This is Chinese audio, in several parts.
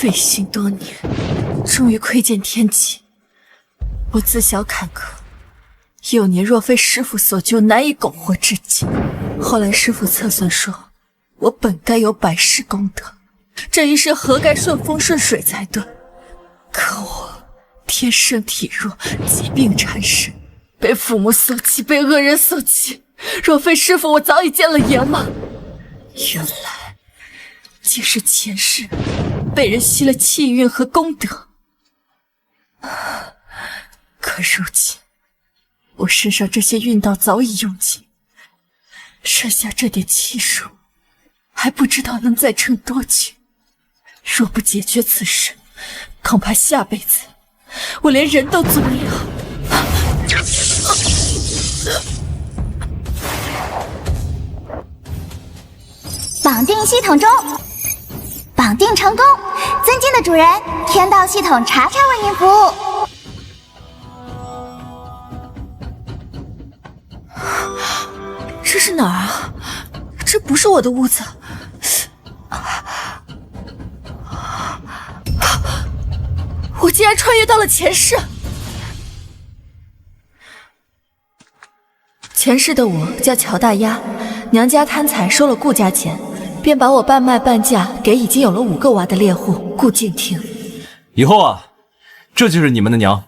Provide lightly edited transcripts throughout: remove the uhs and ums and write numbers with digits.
费心多年，终于窥见天机。我自小坎坷，幼年若非师父所救，难以苟活至今。后来师父测算说，我本该有百世功德，这一世何该顺风顺水才对。可我天生体弱，疾病缠身，被父母所弃，被恶人所欺。若非师父，我早已见了阎王。原来皆是前世被人吸了气运和功德。可如今我身上这些运道早已用尽，剩下这点气数，还不知道能再撑多久。若不解决此事，恐怕下辈子我连人都做不了。绑定系统中，绑定成功。尊敬的主人，天道系统查查为您服务。这是哪儿啊？这不是我的屋子。我竟然穿越到了前世。前世的我叫乔大丫，娘家贪财收了顾家钱，便把我半卖半嫁给已经有了5个娃的猎户顾敬亭。以后啊，这就是你们的娘。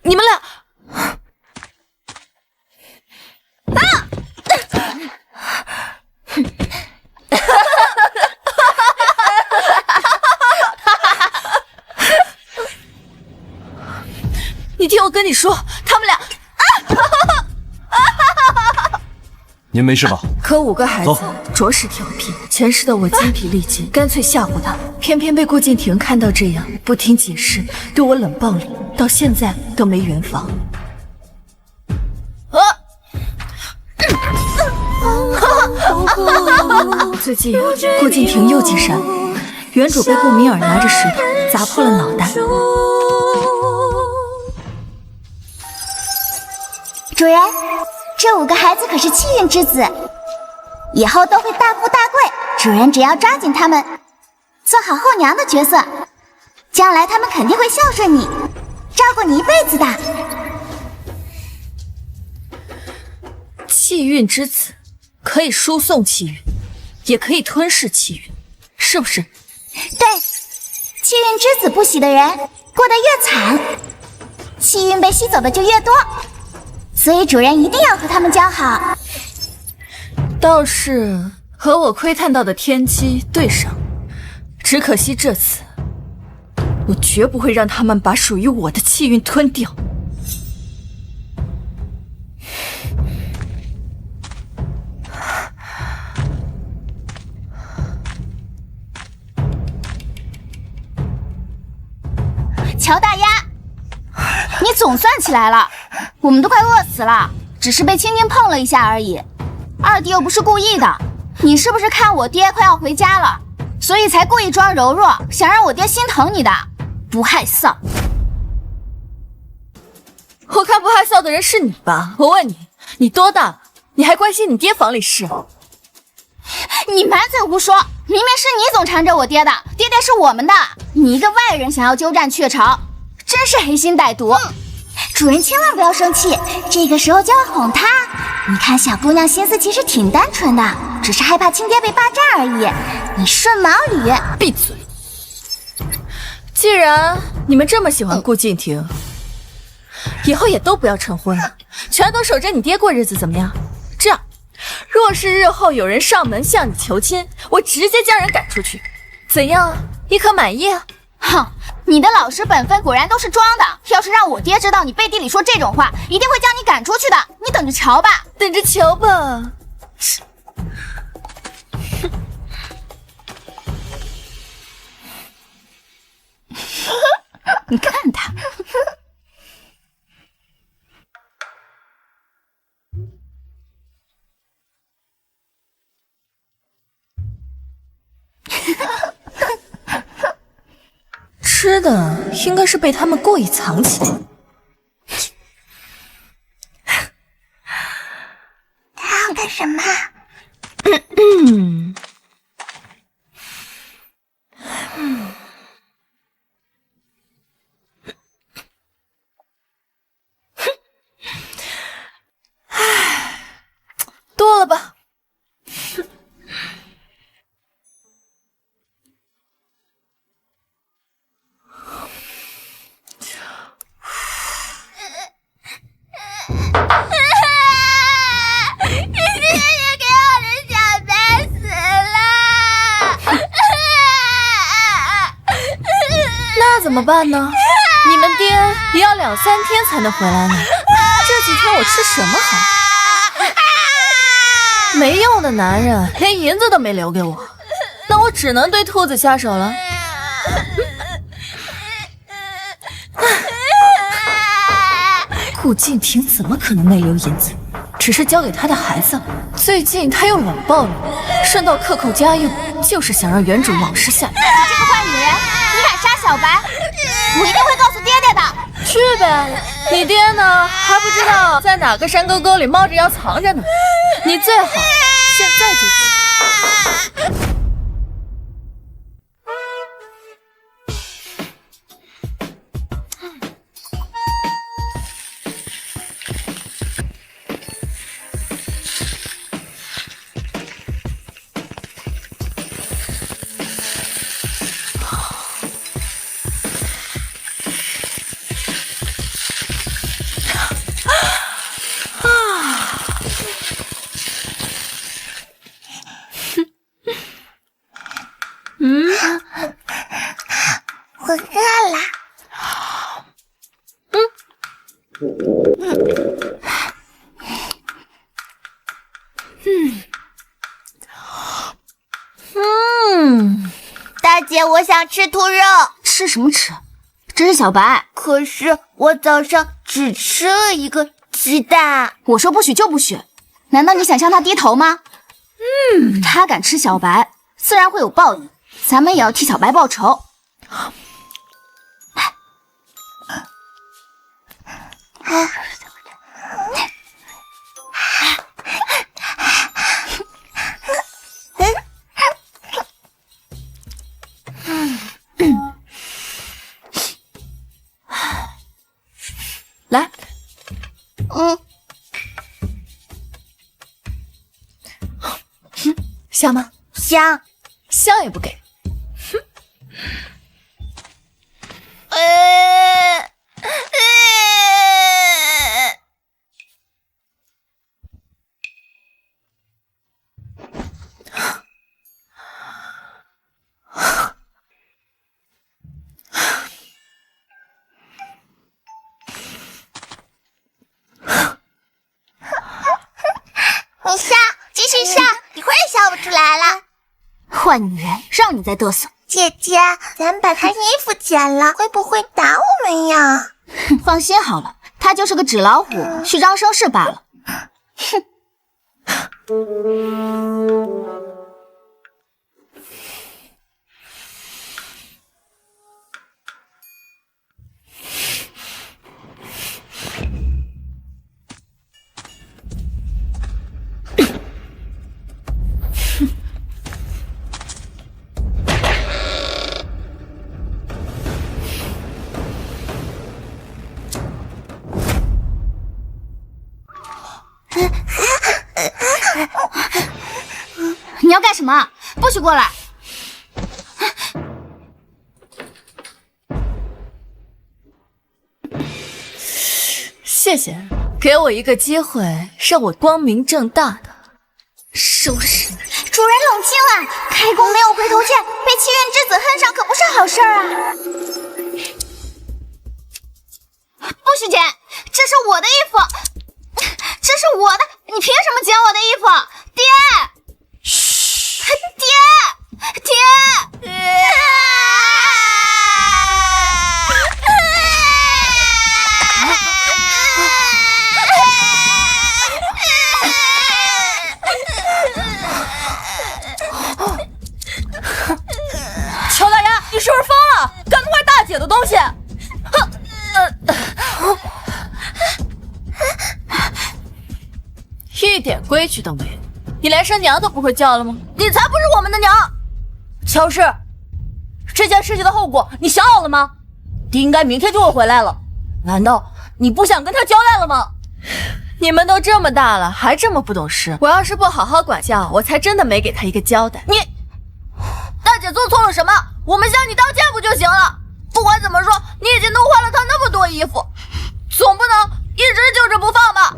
你们俩你听我跟你说，他们俩您没事吧？可5个孩子着实调皮，前世的我精疲力尽，干脆吓唬他，偏偏被顾敬亭看到这样，不听解释，对我冷暴力，到现在都没圆房。最近顾敬亭又进山，原主被顾敏儿拿着石头砸破了脑袋。主人，这5个孩子可是气运之子，以后都会大富大贵。主人只要抓紧他们，做好后娘的角色，将来他们肯定会孝顺你，照顾你一辈子的。气运之子可以输送气运，也可以吞噬气运，是不是？对，气运之子不喜的人过得越惨，气运被吸走的就越多，所以主人一定要和他们交好。倒是和我窥探到的天机对上，只可惜这次我绝不会让他们把属于我的气运吞掉。乔大丫，你总算起来了，我们都快饿死了，只是被轻轻碰了一下而已。二弟又不是故意的，你是不是看我爹快要回家了，所以才故意装柔弱，想让我爹心疼你的？不害臊！我看不害臊的人是你吧？我问你，你多大了？你还关心你爹房里事？你满嘴胡说！明明是你总缠着我爹的，爹爹是我们的，你一个外人想要鸠占鹊巢，真是黑心歹毒！主人千万不要生气，这个时候就要哄她。你看小姑娘心思其实挺单纯的，只是害怕亲爹被霸占而已。你顺毛驴！闭嘴！既然你们这么喜欢顾敬亭，以后也都不要成婚了，全都守着你爹过日子，怎么样？这样，若是日后有人上门向你求亲，我直接将人赶出去，怎样？你可满意啊？哼，你的老实本分果然都是装的。要是让我爹知道你背地里说这种话，一定会将你赶出去的。你等着瞧吧，等着瞧吧。你看他。的应该是被他们故意藏起来。他要干什么？多了吧？那怎么办呢？你们爹也要2、3天才能回来呢。这几天我吃什么好？没用的男人，连银子都没留给我，那我只能对兔子下手了。顾敬亭怎么可能没留银子？只是交给他的孩子。最近他又软爆了，顺道克扣家用，就是想让原主往事下留。你这个坏女人，你敢杀小白，我一定会告诉爹爹的。去呗，你爹呢？还不知道在哪个山沟沟里猫着腰藏着呢。你最好现在就走。我饿了。大姐，我想吃兔肉。吃什么吃？这是小白。可是我早上只吃了一个鸡蛋。我说不许就不许。难道你想向他低头吗？他敢吃小白，自然会有报应。咱们也要替小白报仇。来，香吗？香。香也不给。你笑，继续笑，一会儿也笑不出来了。坏女人，让你再嘚瑟。姐姐，咱把他衣服剪了，会不会打我们呀？放心好了，他就是个纸老虎，虚张声势罢了。哼。你要干什么？不许过来！谢谢，给我一个机会，让我光明正大的收拾你。主人冷静啊！开弓没有回头箭，被欺怨之子恨上可不是好事儿啊！不许捡，这是我的衣服，这是我的，你凭什么捡我的衣服？爹！嘘，爹！爹！乔大丫，你是不是疯了？敢弄坏大姐的东东西！哼！一点规矩都没有，你连声娘都不会叫了吗？你才不是我们的娘！乔氏，这件事情的后果你想好了吗？爹应该明天就会回来了，难道你不想跟他交代了吗？你们都这么大了，还这么不懂事。我要是不好好管教，我才真的没给他一个交代。你大姐做错了什么？我们向你道歉不就行了？不管怎么说，你已经弄坏了她那么多衣服，总不能一直揪着不放吧？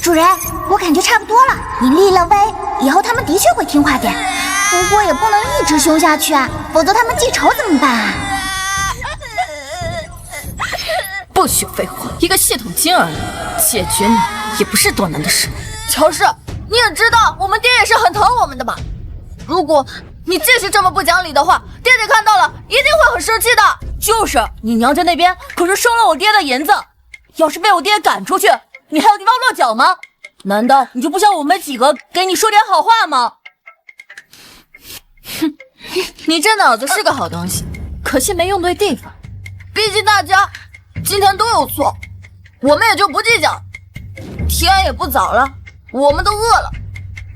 主人，我感觉差不多了，你立了威，以后他们的确会听话点。不过也不能一直凶下去啊，否则他们记仇怎么办啊？不许废话，一个系统精而已，解决你也不是多难的事。乔氏，你也知道我们爹也是很疼我们的吧？如果你继续这么不讲理的话，爹爹看到了一定会很生气的。就是你娘家那边可是收了我爹的银子，要是被我爹赶出去，你还有地方落脚吗？难道你就不想我们几个给你说点好话吗？哼，你这脑子是个好东西，可惜没用对地方。毕竟大家今天都有错，我们也就不计较。天也不早了，我们都饿了，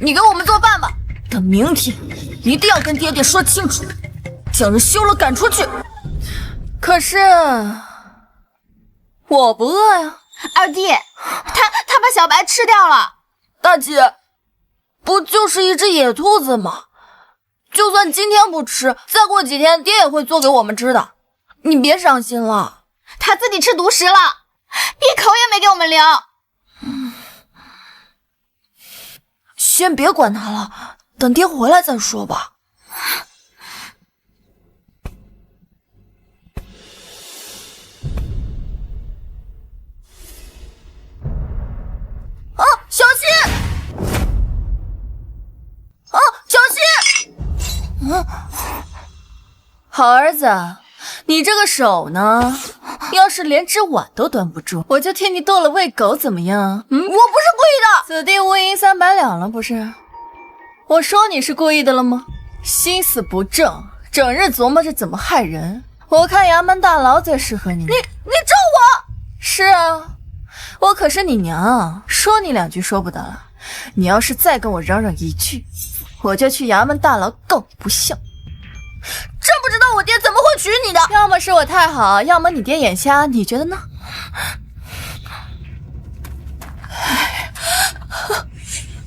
你给我们做饭吧。等明天一定要跟爹爹说清楚，将人休了赶出去。可是我不饿呀。二弟，他把小白吃掉了。大姐，不就是一只野兔子吗？就算今天不吃，再过几天爹也会做给我们吃的。你别伤心了。他自己吃独食了，一口也没给我们留。先别管他了，等爹回来再说吧。啊，小心！啊，小心！好儿子，你这个手呢，要是连只碗都端不住，我就替你剁了喂狗，怎么样？我不是故意的。此地无银300两了，不是？我说你是故意的了吗？心思不正，整日琢磨着怎么害人。我看衙门大牢最适合你。你咒我？是啊，我可是你娘，说你2句说不得了。你要是再跟我嚷嚷1句，我就去衙门大牢告你不孝。真不知道我爹怎么会娶你的。要么是我太好，要么你爹眼瞎，你觉得呢？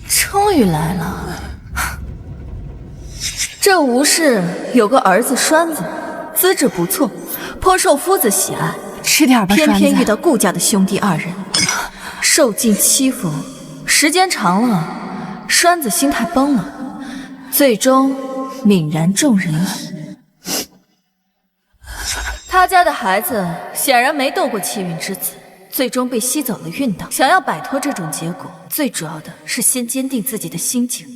终于来了。这吴氏有个儿子栓子，资质不错，颇受夫子喜爱。吃点吧，偏偏遇到顾家的兄弟2人，受尽欺负，时间长了，栓子心态崩了，最终泯然众人矣。他家的孩子显然没斗过气运之子，最终被吸走了运道。想要摆脱这种结果，最主要的是先坚定自己的心境。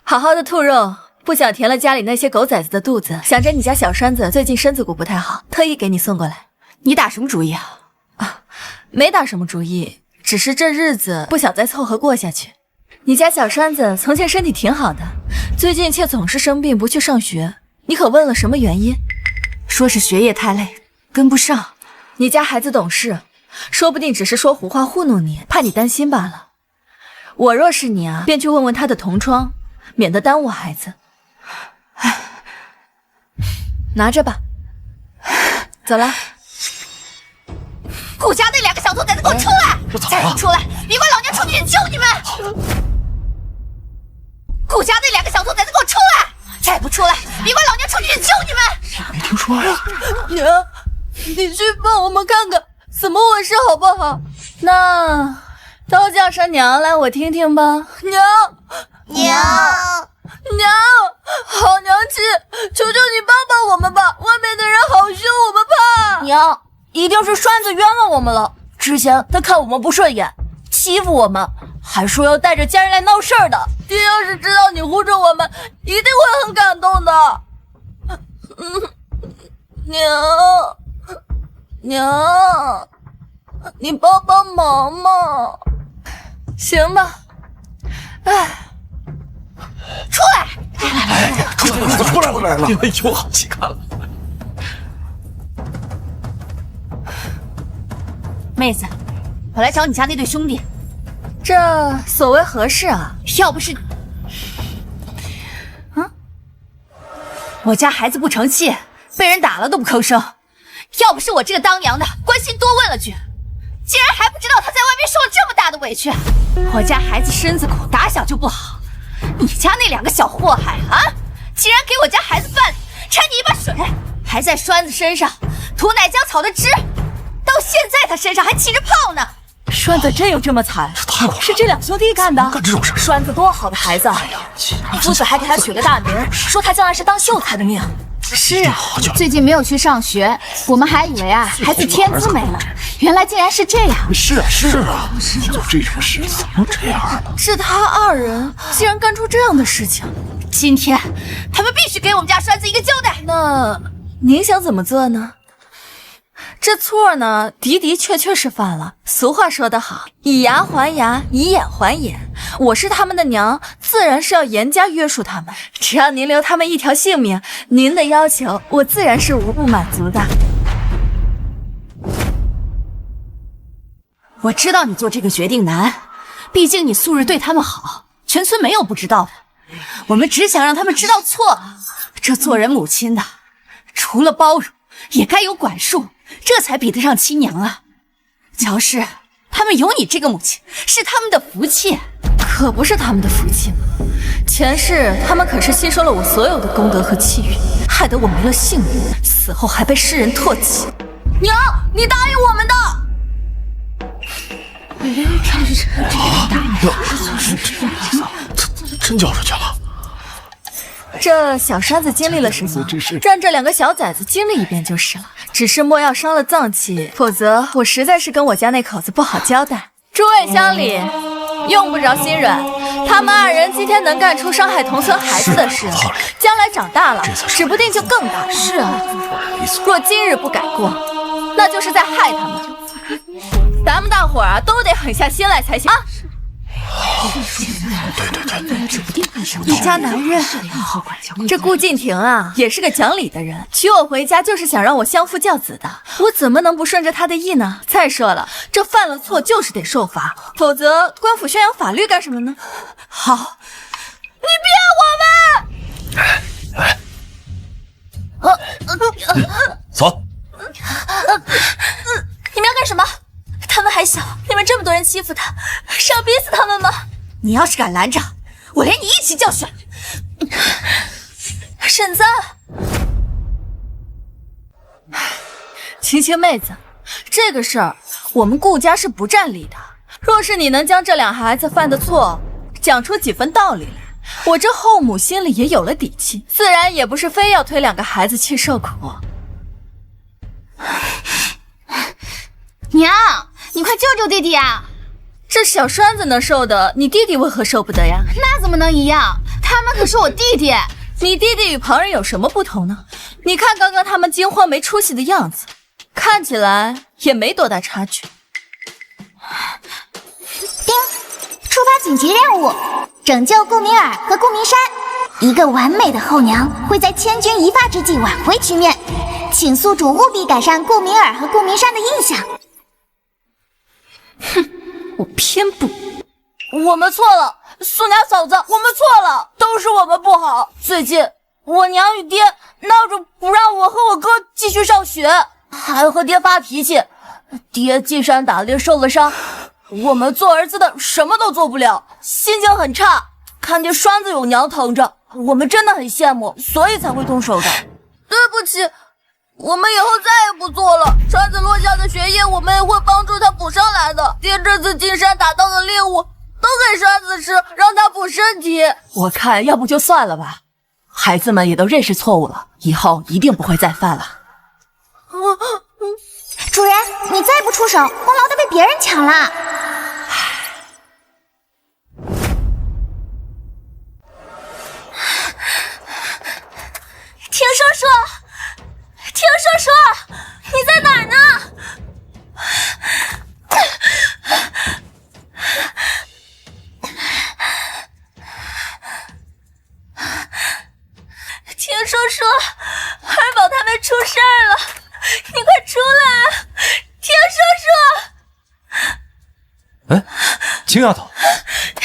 好好的兔肉，不想填了家里那些狗崽子的肚子，想着你家小栓子最近身子骨不太好，特意给你送过来。你打什么主意啊？没打什么主意，只是这日子不想再凑合过下去。你家小栓子从前身体挺好的，最近却总是生病不去上学，你可问了什么原因？说是学业太累，跟不上。你家孩子懂事，说不定只是说胡话糊弄你，怕你担心罢了。我若是你啊，便去问问他的同窗，免得耽误孩子。拿着吧，走了。顾家那2个小兔崽子给我出来！再不出来，别怪老娘出去救你们！顾家那2个小兔崽子给我出来！再不出来，别怪老娘出去救你们！没听说呀？娘，你去帮我们看看怎么回事好不好？那都叫声娘来，我听听吧。娘，好娘亲，求求你帮帮我们吧！外面的人好凶，我们怕。娘，一定是栓子冤枉我们了。之前他看我们不顺眼，欺负我们，还说要带着家人来闹事儿的。爹要是知道你护着我们，一定会很感动的。娘，你帮帮忙嘛。行吧。出来！出来了！哎呦，好戏看了。妹子，我来找你家那对兄弟。这所谓何事啊？要不是……我家孩子不成器，被人打了都不吭声。要不是我这个当娘的关心多问了句，竟然还不知道他在外面受了这么大的委屈。我家孩子身子骨打小就不好，你家那2个小祸害啊，竟然给我家孩子办理，掺你一把水，还在栓子身上涂奶浆草的汁，到现在他身上还起着泡呢。栓子真有这么惨？是这2兄弟干的？干这种事？栓子多好的孩子，夫子还给他取个大名，说他将来是当秀才的命。是啊，最近没有去上学，我们还以为孩子天资没了，原来竟然是这样。是啊，做这种事怎么这样呢？是他2人竟然干出这样的事情，今天他们必须给我们家栓子一个交代。那您想怎么做呢？这错呢，的确是犯了。俗话说得好，以牙还牙，以眼还眼。我是他们的娘，自然是要严加约束他们。只要您留他们一条性命，您的要求我自然是无不满足的。我知道你做这个决定难，毕竟你素日对他们好，全村没有不知道的。我们只想让他们知道错了。这做人母亲的，除了包容，也该有管束，这才比得上亲娘啊。乔氏，他们有你这个母亲，是他们的福气。可不是他们的福气吗？前世他们可是吸收了我所有的功德和气运，害得我没了性命，死后还被世人唾弃。娘，你答应我们的。真交出去了。这小栓子经历了什么？让这2个小崽子经历一遍就是了。只是莫要伤了脏器，否则我实在是跟我家那口子不好交代。诸位乡里，用不着心软，他们2人今天能干出伤害同村孩子的事，将来长大了，指不定就更大。是啊，若今日不改过，那就是在害他们。咱们大伙儿都得狠下心来才行啊！对，一家男人，这顾敬亭啊，也是个讲理的人，娶我回家就是想让我相夫教子的，我怎么能不顺着他的意呢？再说了，这犯了错就是得受罚，否则官府宣扬法律干什么呢？好，你骗我们！走。你们要干什么？他们还小，你们这么多人欺负他，是要逼死他们吗？你要是敢拦着，我连你一起教训。婶子，晴晴妹子，这个事儿我们顾家是不占理的。若是你能将这2孩子犯的错讲出几分道理来，我这后母心里也有了底气，自然也不是非要推2个孩子去受苦。娘，你快救救弟弟啊！这小栓子能受的，你弟弟为何受不得呀？那怎么能一样？他们可是我弟弟。你弟弟与旁人有什么不同呢？你看刚刚他们惊慌没出息的样子，看起来也没多大差距。叮，触发紧急任务，拯救顾明尔和顾明山。一个完美的后娘会在千钧一发之际挽回局面，请宿主务必改善顾明尔和顾明山的印象。哼，我偏不。我们错了，素娘嫂子，我们错了，都是我们不好。最近我娘与爹闹着不让我和我哥继续上学，还和爹发脾气。爹进山打猎受了伤，我们做儿子的什么都做不了，心情很差。看见栓子有娘疼着，我们真的很羡慕，所以才会动手的。对不起，我们以后再也不做了。栓子落下的学业，我们也会帮助他补上来的。爹这次进山打到的猎物都给栓子吃，让他补身体。我看要不就算了吧，孩子们也都认识错误了，以后一定不会再犯了。主人，你再不出手，功劳都被别人抢了。听叔叔，听叔叔，你在哪儿呢？出事儿了，你快出来！田叔叔，哎，青丫头，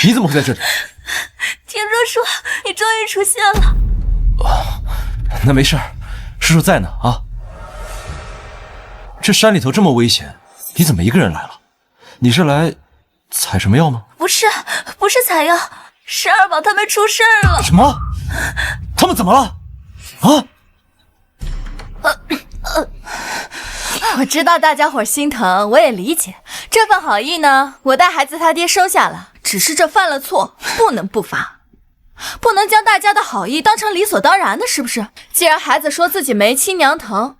你怎么会在这里？田叔叔，你终于出现了。那没事儿，叔叔在呢啊。这山里头这么危险，你怎么一个人来了？你是来采什么药吗？不是采药，十二宝他们出事儿了。什么？他们怎么了？啊？我知道大家伙心疼，我也理解。这份好意呢，我带孩子他爹收下了。只是这犯了错，不能不罚，不能将大家的好意当成理所当然的，是不是？既然孩子说自己没亲娘疼，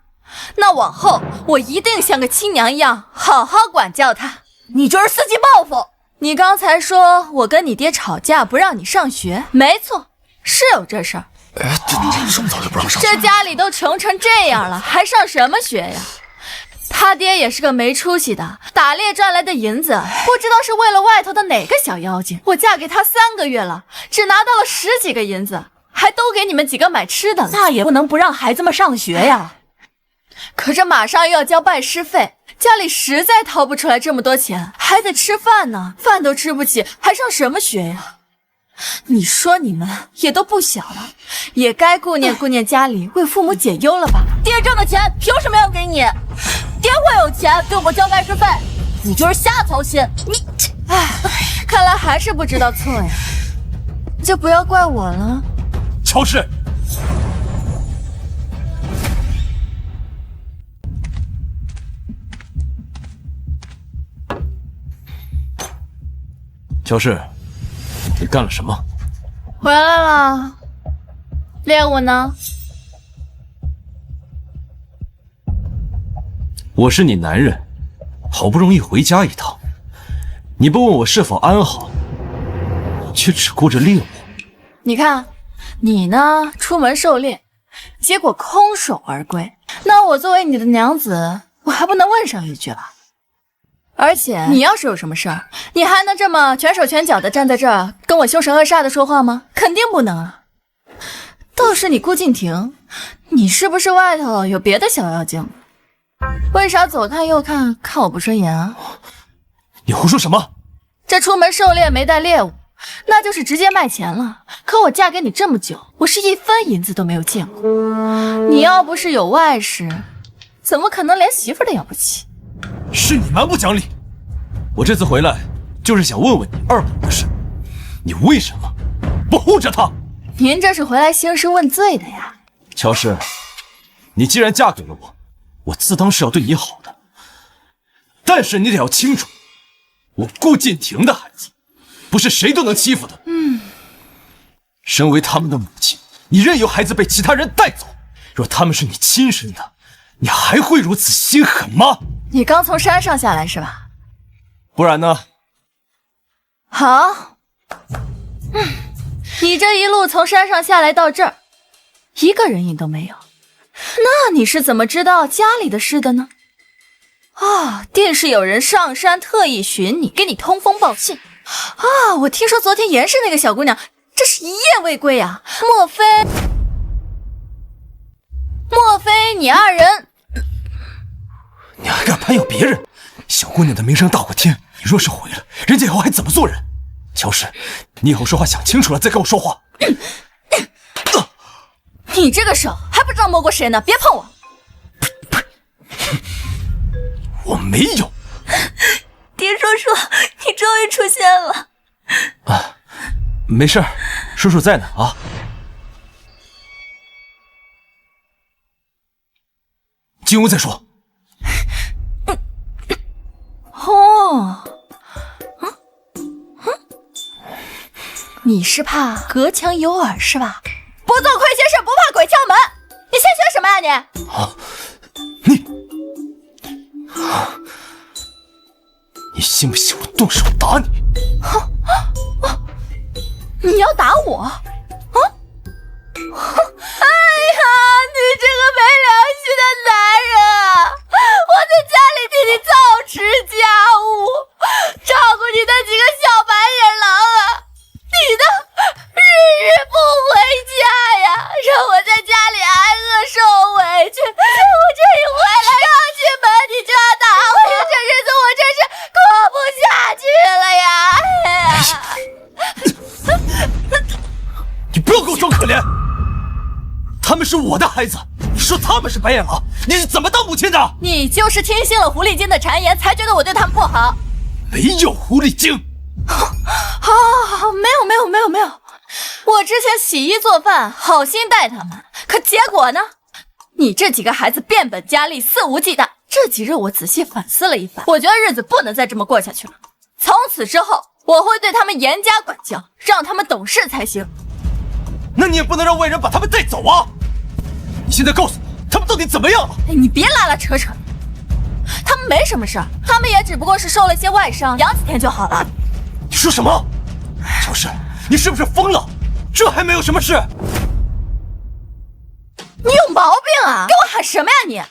那往后我一定像个亲娘一样好好管教他。你就是伺机报复。你刚才说我跟你爹吵架不让你上学，没错，是有这事儿。哎，这么早就不让上学？这家里都穷成这样了，还上什么学呀？他爹也是个没出息的，打猎赚来的银子，不知道是为了外头的哪个小妖精。我嫁给他3个月了，只拿到了10几个银子，还都给你们几个买吃的了。那也不能不让孩子们上学呀。可这马上又要交拜师费，家里实在掏不出来这么多钱，还得吃饭呢，饭都吃不起，还上什么学呀？你说你们也都不小了，也该顾念顾念家里，为父母解忧了吧？爹挣的钱凭什么要给你？爹会有钱给我交拜师费，你就是瞎操心。你这，看来还是不知道错呀，就不要怪我了。乔氏，乔氏，你干了什么？回来了，猎物呢？我是你男人，好不容易回家一趟，你不问我是否安好，却只顾着猎物。你看，你呢，出门狩猎，结果空手而归。那我作为你的娘子，我还不能问上一句吧？而且你要是有什么事儿，你还能这么拳手拳脚的站在这儿跟我凶神恶煞的说话吗？肯定不能啊。倒是你顾敬亭，你是不是外头有别的小妖精？为啥左看右看，看我不顺眼啊？你胡说什么？这出门狩猎没带猎物，那就是直接卖钱了。可我嫁给你这么久，我是1分银子都没有见过。你要不是有外室，怎么可能连媳妇都养不起？是你蛮不讲理！我这次回来就是想问问你二宝的事，你为什么不护着他？您这是回来兴师问罪的呀？乔氏，你既然嫁给了我，我自当是要对你好的，但是你得要清楚，我顾敬亭的孩子不是谁都能欺负的。身为他们的母亲，你任由孩子被其他人带走，若他们是你亲生的，你还会如此心狠吗？你刚从山上下来是吧？不然呢？好，你这一路从山上下来到这儿，一个人影都没有，那你是怎么知道家里的事的呢？啊，定是有人上山特意寻你，给你通风报信。啊，我听说昨天严氏那个小姑娘，这是一夜未归啊！莫非你二人？你还敢攀咬别人？小姑娘的名声大过天，你若是毁了，人家以后还怎么做人？乔氏，你以后说话想清楚了再跟我说话。你这个手还不知道摸过谁呢，别碰我！我没有。爹叔叔，你终于出现了。啊，没事儿，叔叔在呢啊。进屋再说。哦，你是怕隔墙有耳是吧？不做亏心事，不怕鬼敲门。你现学什么呀你？啊，你信不信我动手打你？你要打我？啊？哎呀，你这个没良心的男人啊！我在家里替你操持家务，照顾你那几个小白眼狼啊，你呢，日日不回家呀，让我在家里挨饿受委屈，才是我的孩子，你说他们是白眼狼，你是怎么当母亲的？你就是听信了狐狸精的谗言，才觉得我对他们不好。没有狐狸精。好，没有。我之前洗衣做饭，好心待他们，可结果呢？你这几个孩子变本加厉，肆无忌惮。这几日我仔细反思了一番，我觉得日子不能再这么过下去了。从此之后，我会对他们严加管教，让他们懂事才行。那你也不能让外人把他们带走啊！你现在告诉我，他们到底怎么样了？你别拉拉扯扯，他们没什么事儿，他们也只不过是受了些外伤，养几天就好了。你说什么？乔氏，你是不是疯了？这还没有什么事。你有毛病啊！给我喊什么呀你？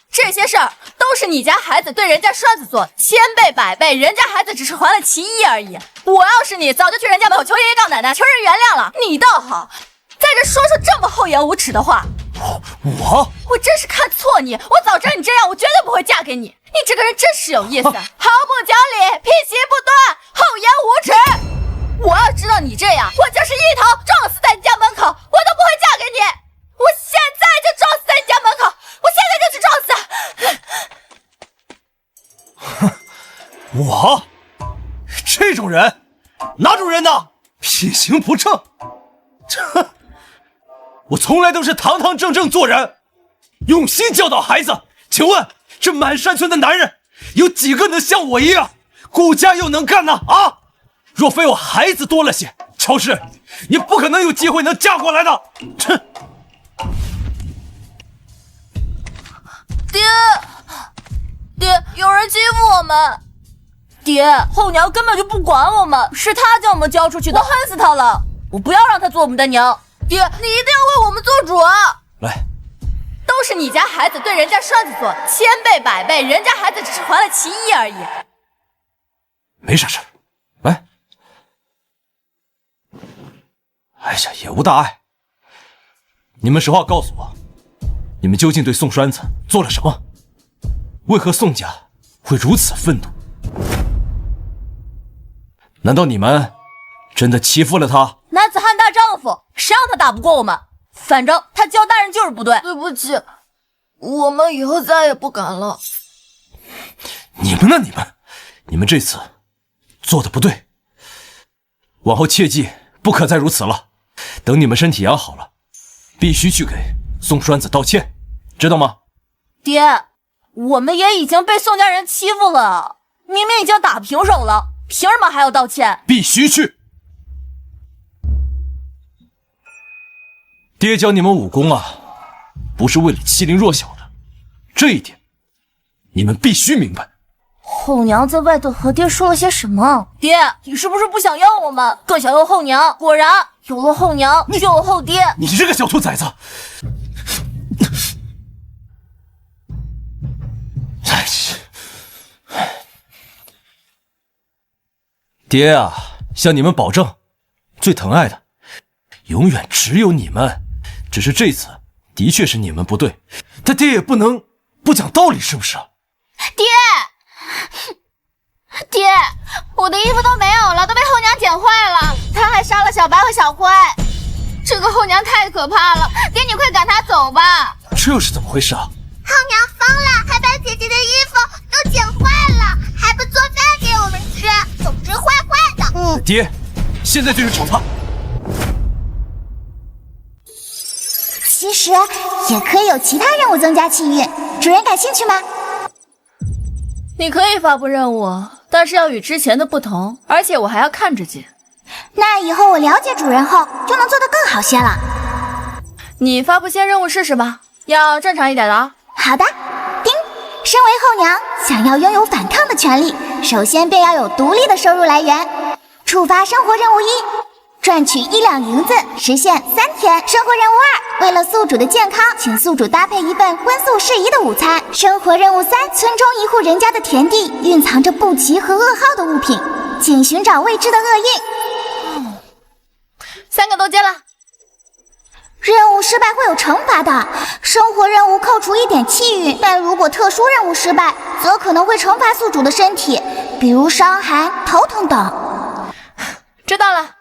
这些事儿都是你家孩子对人家栓子做的，千倍百倍，人家孩子只是还了其一而已。我要是你，早就去人家门口求爷爷告奶奶，求人原谅了。你倒好，在这说这么厚颜无耻的话。我真是看错你，我早知道你这样，我绝对不会嫁给你。你这个人真是有意思，毫不讲理，批习不端，厚颜无耻。我要知道你这样，我就是一头撞死在你家门口，我都不会嫁给你。我现在就撞死在你家门口，我现在就去撞死。我这种人，哪种人呢？品行不正。我从来都是堂堂正正做人，用心教导孩子。请问这满山村的男人，有几个能像我一样顾家又能干呢？啊！若非我孩子多了些，乔氏，你不可能有机会能嫁过来的。哼！爹，有人欺负我们。爹，后娘根本就不管我们，是她将我们交出去的，我恨死她了。我不要让她做我们的娘。爹，你一定要为我们做主啊！来，都是你家孩子对人家栓子做的，千倍百倍，人家孩子只是还了其一而已。没啥事，来。哎呀，也无大碍。你们实话告诉我，你们究竟对宋栓子做了什么？为何宋家会如此愤怒？难道你们真的欺负了他？男子汉大丈夫，谁让他打不过我们？反正他教大人就是不对。对不起，我们以后再也不敢了。你们呢？你们这次做的不对，往后切记不可再如此了。等你们身体养好了，必须去给宋栓子道歉，知道吗？爹，我们也已经被宋家人欺负了，明明已经打平手了，凭什么还要道歉？必须去。爹教你们武功啊，不是为了欺凌弱小的，这一点你们必须明白。后娘在外头和爹说了些什么？爹，你是不是不想要我们，更想要后娘？果然，有了后娘就有后爹。你这个小兔崽子！爹啊，向你们保证，最疼爱的永远只有你们。只是这次的确是你们不对，但爹也不能不讲道理，是不是？爹，我的衣服都没有了，都被后娘剪坏了，她还杀了小白和小灰。这个后娘太可怕了，爹你快赶她走吧。这又是怎么回事啊？后娘疯了，还把姐姐的衣服都剪坏了，还不做饭给我们吃，总之坏坏的。爹，现在就去找他。其实也可以有其他任务增加气运，主人感兴趣吗？你可以发布任务，但是要与之前的不同，而且我还要看着姐。那以后我了解主人后，就能做得更好些了。你发布些任务试试吧，要正常一点的啊。好的，丁。身为后娘，想要拥有反抗的权利，首先便要有独立的收入来源。触发生活任务1，赚取1两银子，实现3天。生活任务2，为了宿主的健康，请宿主搭配一份荤素适宜的午餐。生活任务3，村中一户人家的田地蕴藏着不吉和噩耗的物品，请寻找未知的厄运。3个都接了。任务失败会有惩罚的，生活任务扣除1点气运，但如果特殊任务失败，则可能会惩罚宿主的身体，比如伤寒、头疼等。知道了。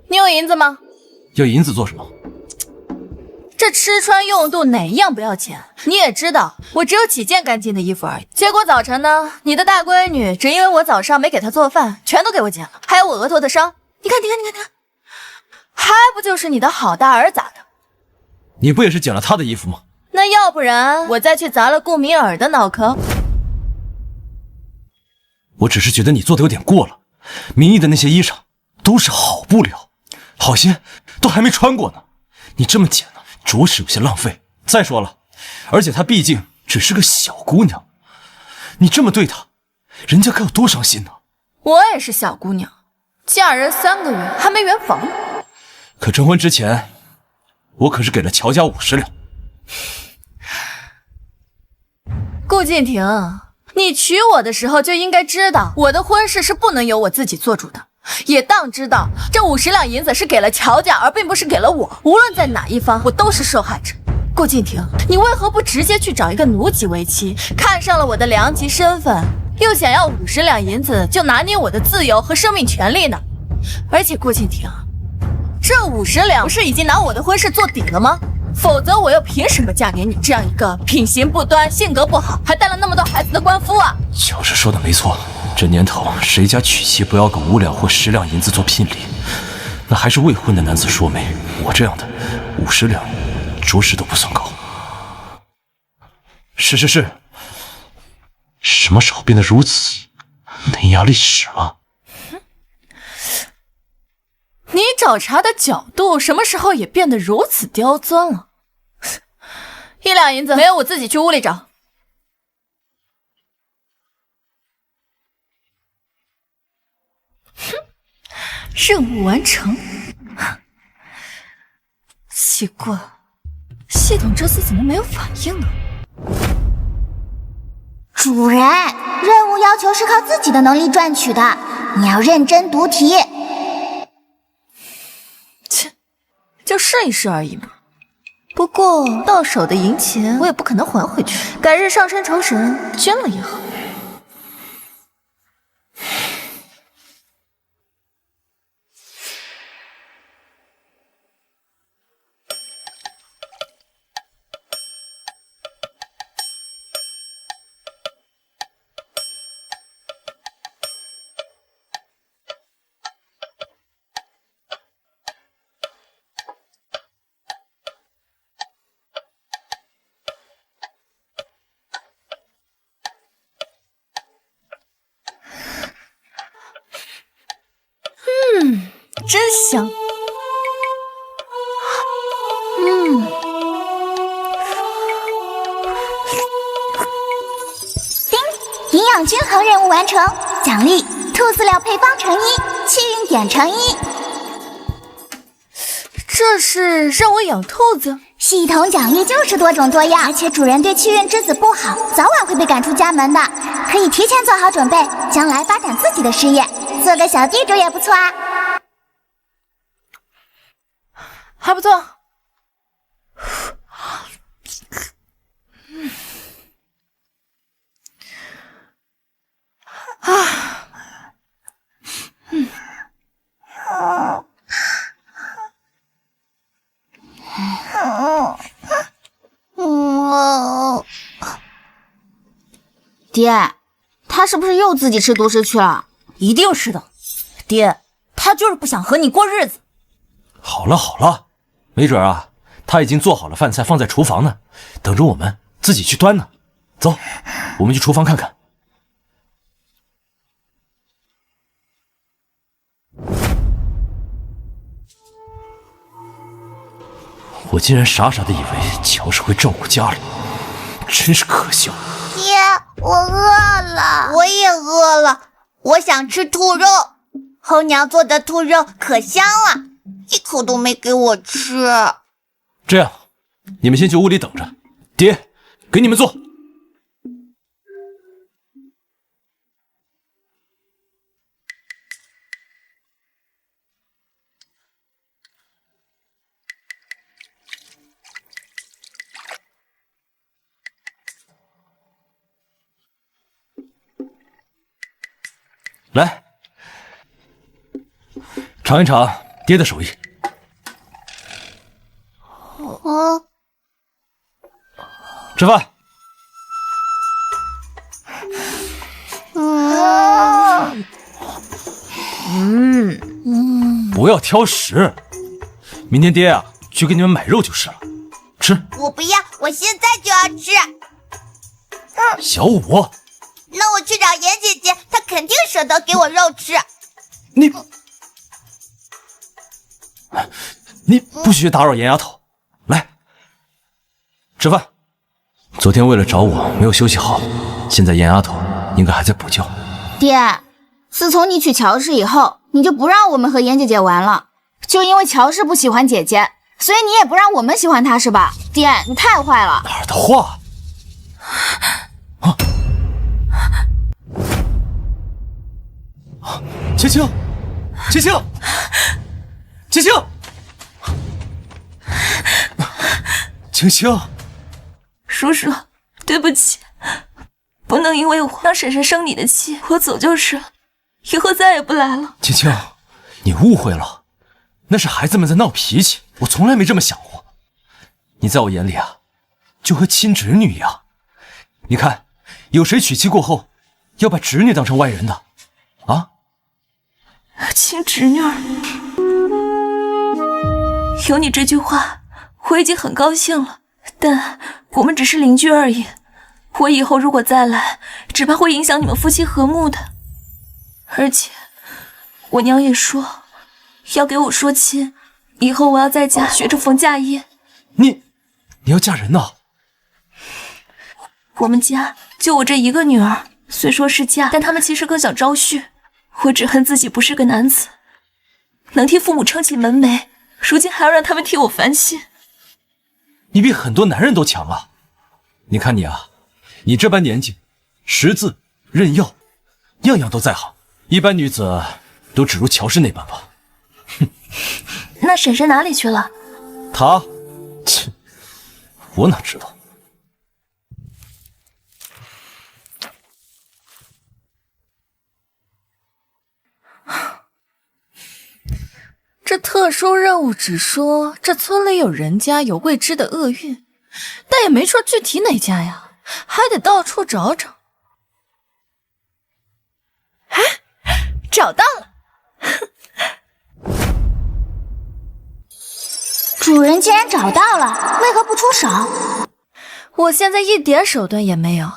你有银子吗？要银子做什么？这吃穿用度哪一样不要钱？你也知道，我只有几件干净的衣服而已。结果早晨呢，你的大闺女只因为我早上没给她做饭，全都给我捡了。还有我额头的伤，你看，还不就是你的好大儿咋的？你不也是捡了她的衣服吗？那要不然我再去砸了顾明尔的脑壳？我只是觉得你做的有点过了。明义的那些衣裳都是好布料，好些都还没穿过呢。你这么捡呢，着实有些浪费。再说了，而且她毕竟只是个小姑娘，你这么对她，人家该有多伤心呢？我也是小姑娘，嫁人3个月还没圆房呢。可成婚之前，我可是给了乔家50两。顾敬亭，你娶我的时候就应该知道，我的婚事是不能由我自己做主的，也当知道这50两银子是给了乔家，而并不是给了我。无论在哪一方，我都是受害者。顾敬亭，你为何不直接去找一个奴籍为妻？看上了我的良籍身份，又想要50两银子就拿捏我的自由和生命权利呢？而且顾敬亭，这50两不是已经拿我的婚事做底了吗？否则我又凭什么嫁给你这样一个品行不端、性格不好，还带了那么多孩子的官夫啊？乔氏说的没错，这年头谁家娶妻不要个5两或10两银子做聘礼？那还是未婚的男子说媒，我这样的50两，着实都不算高。是，什么时候变得如此伶牙俐齿了？你找茬的角度什么时候也变得如此刁钻了？1两银子没有，我自己去屋里找。任务完成。奇怪，系统这次怎么没有反应呢？主人，任务要求是靠自己的能力赚取的，你要认真读题。切，就试一试而已嘛。不过到手的银钱我也不可能还回去，改日上山酬神，捐了也好。真香。营养均衡任务完成，奖励兔饲料配方乘1，气运点乘1。这是让我养兔子？系统奖励就是多种多样，而且主人对气运之子不好，早晚会被赶出家门的。可以提前做好准备，将来发展自己的事业，做个小地主也不错啊。还不错。爹，他是不是又自己吃独食去了？一定是的，爹，他就是不想和你过日子。好了，没准啊，他已经做好了饭菜放在厨房呢，等着我们自己去端呢。走，我们去厨房看看。我竟然傻傻的以为乔氏会照顾家里，真是可笑。爹，我饿了。我也饿了，我想吃兔肉。后娘做的兔肉可香了，一口都没给我吃。这样，你们先去屋里等着，爹给你们做。来，尝一尝爹的手艺。吃饭。不要挑食，明天爹啊去给你们买肉就是了。吃。我不要，我现在就要吃。小五，那我去找严姐姐，她肯定舍得给我肉吃。你不许打扰严丫头。来，吃饭。昨天为了找我没有休息好，现在严丫头应该还在补觉。爹，自从你娶乔氏以后，你就不让我们和严姐姐玩了，就因为乔氏不喜欢姐姐，所以你也不让我们喜欢她是吧？爹，你太坏了。哪儿的话？青青，青青，青青，青青，叔叔，对不起，不能因为我让婶婶生你的气，我走就是了，以后再也不来了。青青，你误会了，那是孩子们在闹脾气，我从来没这么想过。你在我眼里啊，就和亲侄女一样。你看，有谁娶妻过后要把侄女当成外人的？啊？亲侄女儿，有你这句话，我已经很高兴了。但我们只是邻居而已，我以后如果再来，只怕会影响你们夫妻和睦的。而且，我娘也说，要给我说亲，以后我要在家学着逢嫁衣。你要嫁人呢？我们家就我这一个女儿，虽说是嫁，但他们其实更想招婿。我只恨自己不是个男子，能替父母撑起门楣，如今还要让他们替我烦心。你比很多男人都强啊！你看你啊，你这般年纪，识字、认药，样样都在行。一般女子都只如乔氏那般吧。哼，那婶婶哪里去了？她，切，我哪知道。这特殊任务只说这村里有人家有未知的厄运，但也没说具体哪家呀，还得到处找找。哎，找到了！主人既然找到了，为何不出手？我现在一点手段也没有，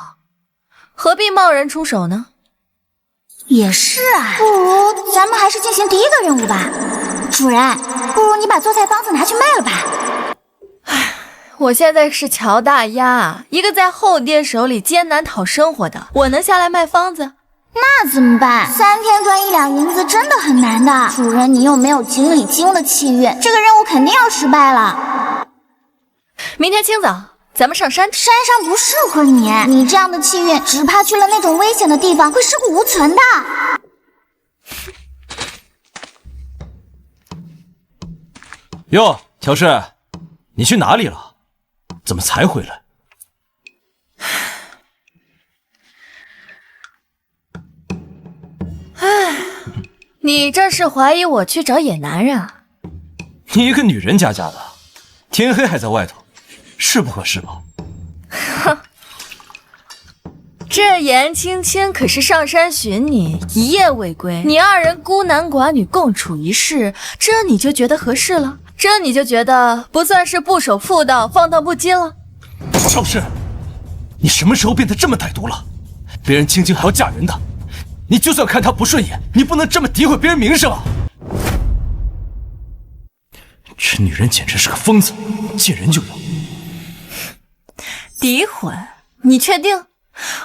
何必贸然出手呢？也是啊，不如咱们还是进行第一个任务吧。主人，不如你把做菜帮子拿去卖了吧。唉，我现在是乔大丫，一个在后爹手里艰难讨生活的，我能下来卖方子？那怎么办？3天赚1两银子真的很难的。主人，你又没有锦鲤精的气运，这个任务肯定要失败了。明天清早咱们上山吃。山上不适合你，你这样的气运，只怕去了那种危险的地方会尸骨无存的。哟，乔氏，你去哪里了？怎么才回来？唉，你这是怀疑我去找野男人啊？你一个女人家的，天黑还在外头，是不合适吧？哼，这严青青可是上山寻你，一夜未归，你2人孤男寡女共处一室，这你就觉得合适了？这你就觉得不算是不守妇道、放荡不羁了？乔氏，你什么时候变得这么歹毒了？别人青青还要嫁人的，你就算看她不顺眼，你不能这么诋毁别人名声啊！这女人简直是个疯子，见人就咬。诋毁？你确定？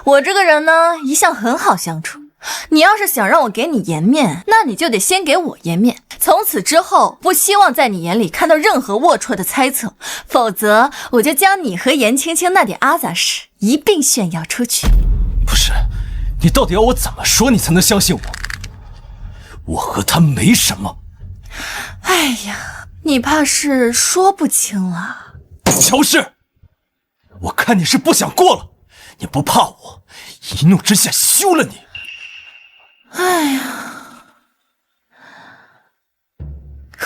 我这个人呢，一向很好相处。你要是想让我给你颜面，那你就得先给我颜面。从此之后，不希望在你眼里看到任何龌龊的猜测，否则我就将你和严青青那点阿杂事一并炫耀出去。不是，你到底要我怎么说你才能相信我？我和他没什么。哎呀，你怕是说不清了。乔氏，我看你是不想过了，你不怕我一怒之下休了你？哎呀，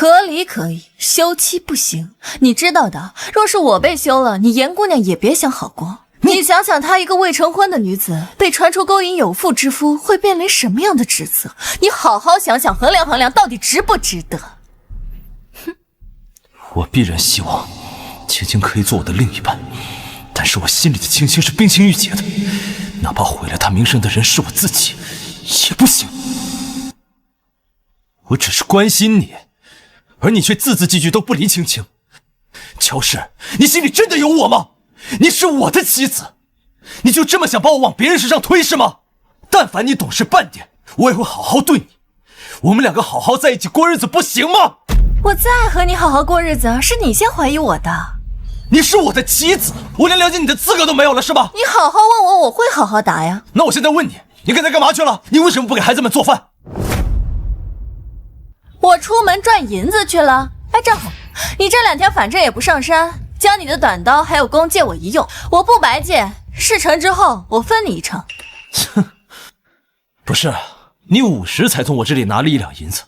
和离可以，休妻不行。你知道的，若是我被休了，你严姑娘也别想好过。你想想，她一个未成婚的女子，被传出勾引有妇之夫，会面临什么样的指责？你好好想想，衡量衡量，到底值不值得？哼，我必然希望青青可以做我的另一半，但是我心里的青青是冰清玉洁的，哪怕毁了她名声的人是我自己，也不行。我只是关心你，而你却字字句句都不离青青。乔氏，你心里真的有我吗？你是我的妻子，你就这么想把我往别人身上推是吗？但凡你懂事半点，我也会好好对你。我们两个好好在一起过日子，不行吗？我再和你好好过日子，是你先怀疑我的。你是我的妻子，我连了解你的资格都没有了是吧？你好好问我，我会好好答呀。那我现在问你，你刚才干嘛去了？你为什么不给孩子们做饭？我出门赚银子去了。哎，丈夫，你这2天反正也不上山，将你的短刀还有弓借我一用，我不白借，事成之后我分你1成。哼，不是，你50才从我这里拿了1两银子，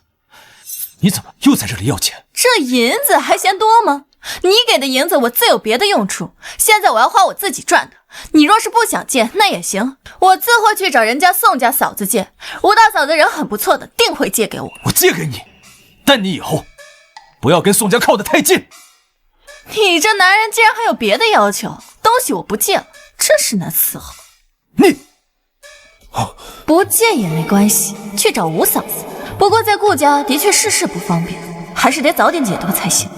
你怎么又在这里要钱？这银子还嫌多吗？你给的银子我自有别的用处，现在我要花我自己赚的。你若是不想借，那也行，我自会去找人家宋家嫂子借。吴大嫂子人很不错的，定会借给我。我借给你，但你以后不要跟宋家靠得太近。你这男人竟然还有别的要求，东西我不借了，真是难伺候。你不借也没关系，去找吴嫂子。不过在顾家的确事事不方便，还是得早点解脱才行。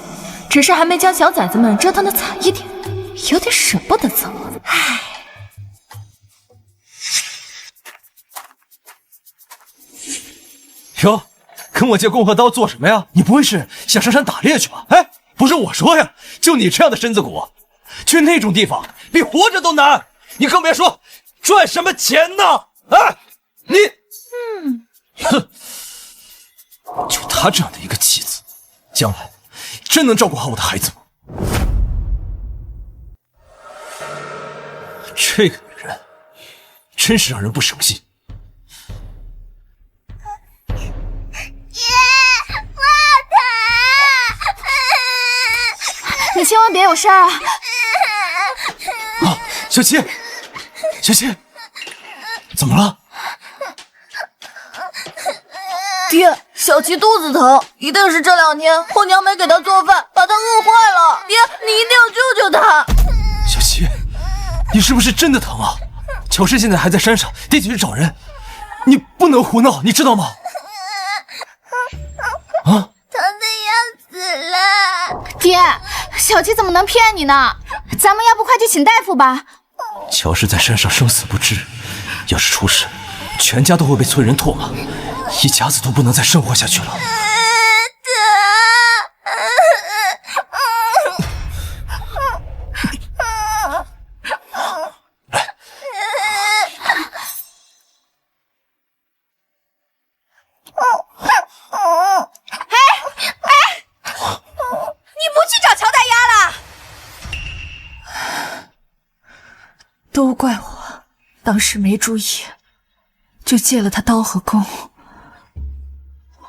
只是还没将小崽子们折腾的惨一点，有点舍不得走。唉。哟，跟我借弓和刀做什么呀？你不会是想上山打猎去吧？哎，不是我说呀，就你这样的身子骨，去那种地方比活着都难，你更别说赚什么钱呢！哎，你，哼，就她这样的一个妻子，将来真能照顾好我的孩子吗？这个女人真是让人不省心。你千万别有事儿啊！啊，小七，小七，怎么了？爹，小七肚子疼，一定是这2天后娘没给她做饭，把她饿坏了。爹，你一定要救救她！小七，你是不是真的疼啊？乔氏现在还在山上，爹去找人，你不能胡闹，你知道吗？啊！疼的要死了！爹，小七怎么能骗你呢？咱们要不快去请大夫吧？乔氏在山上生死不知，要是出事，全家都会被村人唾骂，一家子都不能再生活下去了。来，你不去找乔大丫了？都怪我，当时没注意，就借了他刀和弓。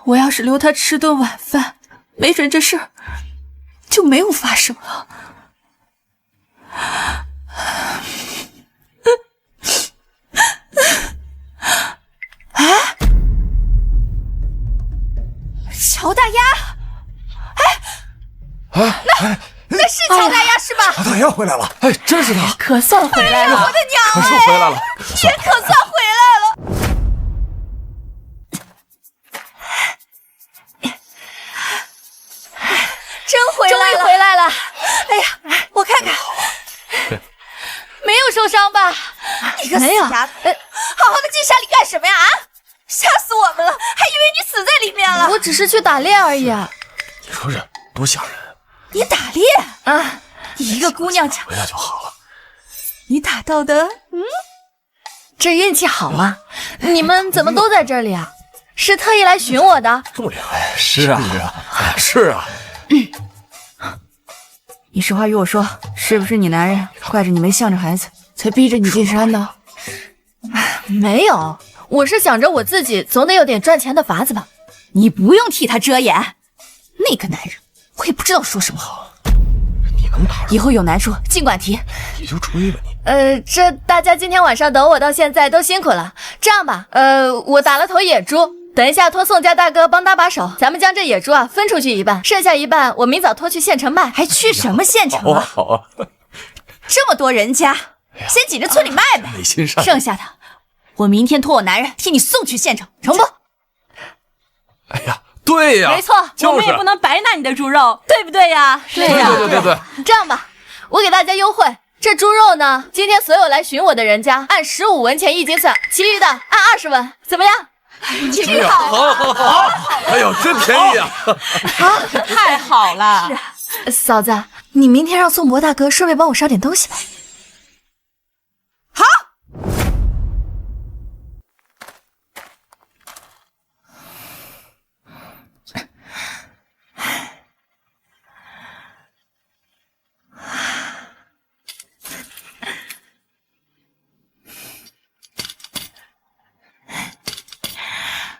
我要是留他吃顿晚饭，没准这事儿就没有发生了。哎，乔大丫，那是乔大丫是吧？乔大丫回来了，哎，真是他，可算回来了！我的娘可算回来了，爹可算回来了！真回来了！终于回来了！哎呀，我看看，没有受伤吧？你个死丫头，好好的进山里干什么呀？啊！吓死我们了，还以为你死在里面了。我只是去打猎而已。你说这多吓人！你打猎啊？一个姑娘家回来就好了。你打到的，这运气好啊！你们怎么都在这里啊？是特意来寻我的？这么厉害？是啊，是啊。你实话与我说，是不是你男人怪着你没向着孩子，才逼着你进山的？没有，我是想着我自己总得有点赚钱的法子吧。你不用替他遮掩，那那个男人，我也不知道说什么好。你能打以后有难处尽管提。你就吹吧你。这大家今天晚上等我到现在都辛苦了。这样吧，我打了头野猪，等一下托宋家大哥帮搭把手，咱们将这野猪啊分出去一半，剩下一半我明早拖去县城卖。还去什么县城啊？好啊，这么多人家，先挤着村里卖呗。美心善。剩下的，我明天托我男人替你送去县城，成不？哎呀，对呀，没错，就是我们也不能白拿你的猪肉，对不对呀？对呀，对。这样吧，我给大家优惠，这猪肉呢，今天所有来寻我的人家按15文钱1斤算，其余的按20文，怎么样？挺好。好，哎呦，真便宜啊！太好了。嫂子，你明天让宋博大哥顺便帮我捎点东西吧。好。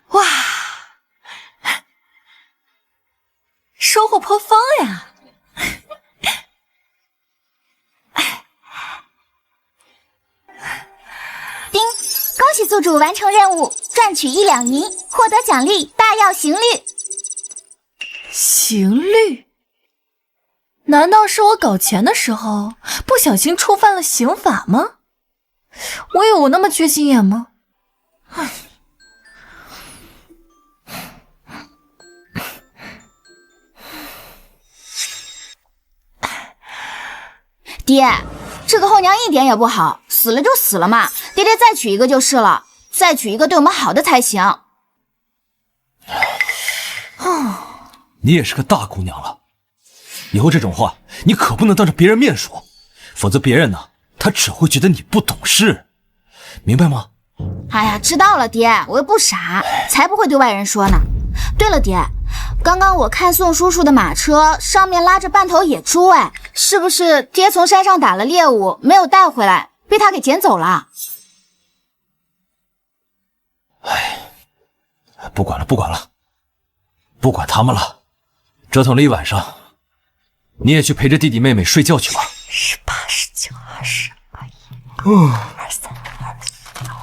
哇，收获颇丰呀！叮，恭喜宿主完成任务，赚取1两银，获得奖励大药刑律。刑律？难道是我搞钱的时候不小心触犯了刑法吗？我有那么缺心眼吗？爹，这个后娘一点也不好，死了就死了嘛，爹爹再娶一个就是了，再娶一个对我们好的才行。你也是个大姑娘了，以后这种话你可不能当着别人面说，否则别人呢，他只会觉得你不懂事，明白吗？哎呀，知道了，爹，我又不傻，才不会对外人说呢。对了，爹，刚刚我看宋叔叔的马车上面拉着半头野猪，哎，是不是爹从山上打了猎物没有带回来，被他给捡走了？哎，不管了，不管他们了，折腾了一晚上，你也去陪着弟弟妹妹睡觉去吧。18、19、20、21、23、18、19、20。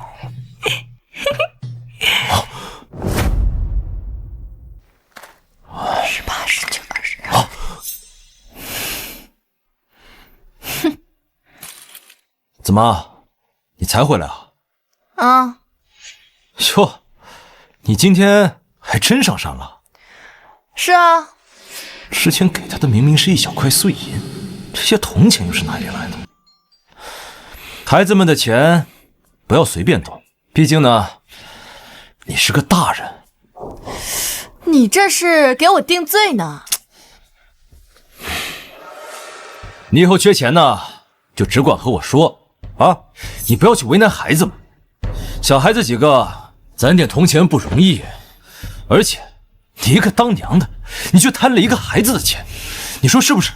哼，怎么，你才回来啊？啊，哟，你今天还真上山了？是啊，之前给他的明明是1小块碎银，这些铜钱又是哪里来的？孩子们的钱不要随便动，毕竟呢，你是个大人。你这是给我定罪呢？你以后缺钱呢，就只管和我说啊，你不要去为难孩子们。小孩子几个攒点铜钱不容易，而且你一个当娘的，你却贪了一个孩子的钱，你说是不是？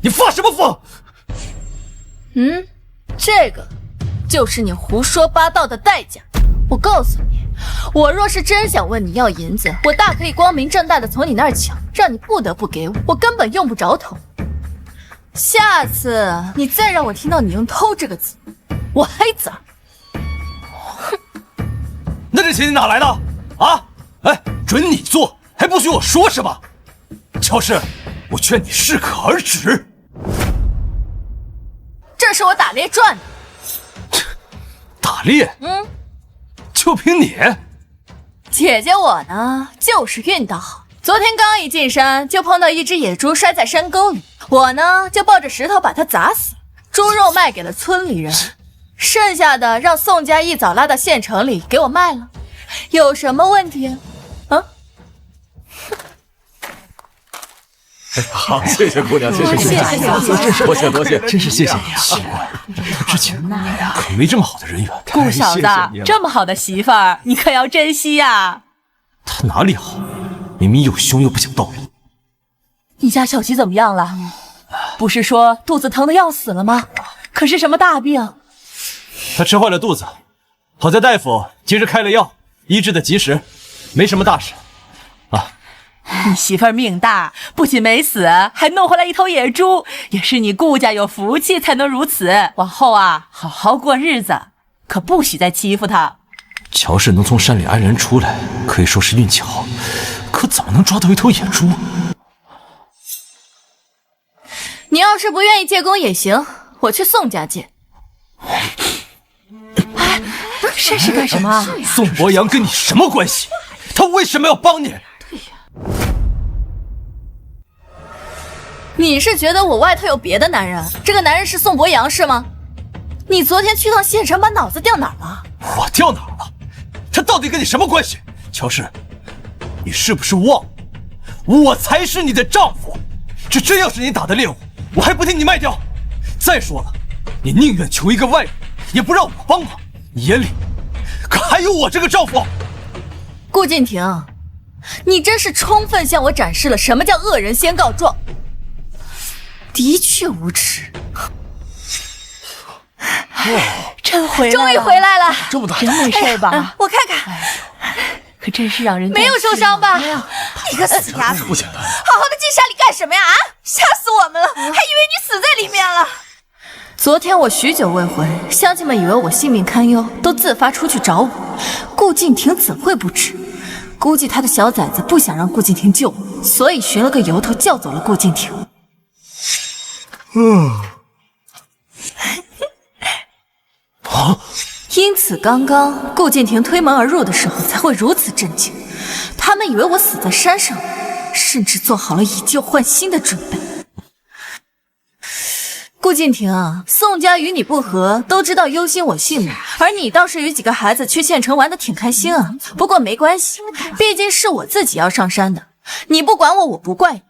你发什么疯？这个就是你胡说八道的代价。我告诉你，我若是真想问你要银子，我大可以光明正大的从你那儿抢，让你不得不给我，我根本用不着偷。下次你再让我听到你用偷这个字，我还早。那这钱你哪来的啊？哎，准你做，还不许我说什么？乔氏，我劝你适可而止。这是我打猎赚的。打猎？就凭你？姐姐我呢，就是运道好。昨天刚一进山，就碰到一只野猪摔在山沟里，我呢就抱着石头把它砸死，猪肉卖给了村里人，剩下的让宋家一早拉到县城里给我卖了，有什么问题啊？好，谢谢姑娘，谢谢，多谢，真是谢谢你啊！奇怪，他之前可没这么好的人缘。顾小子，这么好的媳妇儿，你可要珍惜呀！他哪里好？明明又凶又不讲道理。你家小琪怎么样了？不是说肚子疼的要死了吗？可是什么大病？他吃坏了肚子，好在大夫及时开了药，医治的及时，没什么大事。啊，你媳妇儿命大，不仅没死，还弄回来一头野猪，也是你顾家有福气才能如此。往后啊，好好过日子，可不许再欺负她。乔氏能从山里安然出来，可以说是运气好，可怎么能抓到一头野猪？你要是不愿意借弓也行，我去宋家借。这是干什么？宋博阳跟你什么关系？他为什么要帮你？你是觉得我外头有别的男人？这个男人是宋博阳是吗？你昨天去趟县城，把脑子掉哪儿了？我掉哪儿了？他到底跟你什么关系？乔氏，你是不是忘了，我才是你的丈夫？这真要是你打的猎物，我还不替你卖掉。再说了，你宁愿求一个外人，也不让我帮忙，你眼里可还有我这个丈夫？顾敬亭，你真是充分向我展示了什么叫恶人先告状，的确无耻。真回来了，终于回来了，这么大，真没事吧？我看看，可真是让人没有受伤吧？你个死丫头，不简单。好好的进山里干什么呀？啊！吓死我们了，还以为你死在里面了。昨天我许久未回，乡亲们以为我性命堪忧，都自发出去找我。顾敬亭怎会不知？估计他的小崽子不想让顾敬亭救我，所以寻了个由头叫走了顾敬亭。因此刚刚顾敬亭推门而入的时候才会如此震惊，他们以为我死在山上，甚至做好了以旧换新的准备。顾敬亭啊，宋家与你不和，都知道忧心我性命，而你倒是与几个孩子去县城玩得挺开心啊。不过没关系，毕竟是我自己要上山的，你不管我，我不怪你。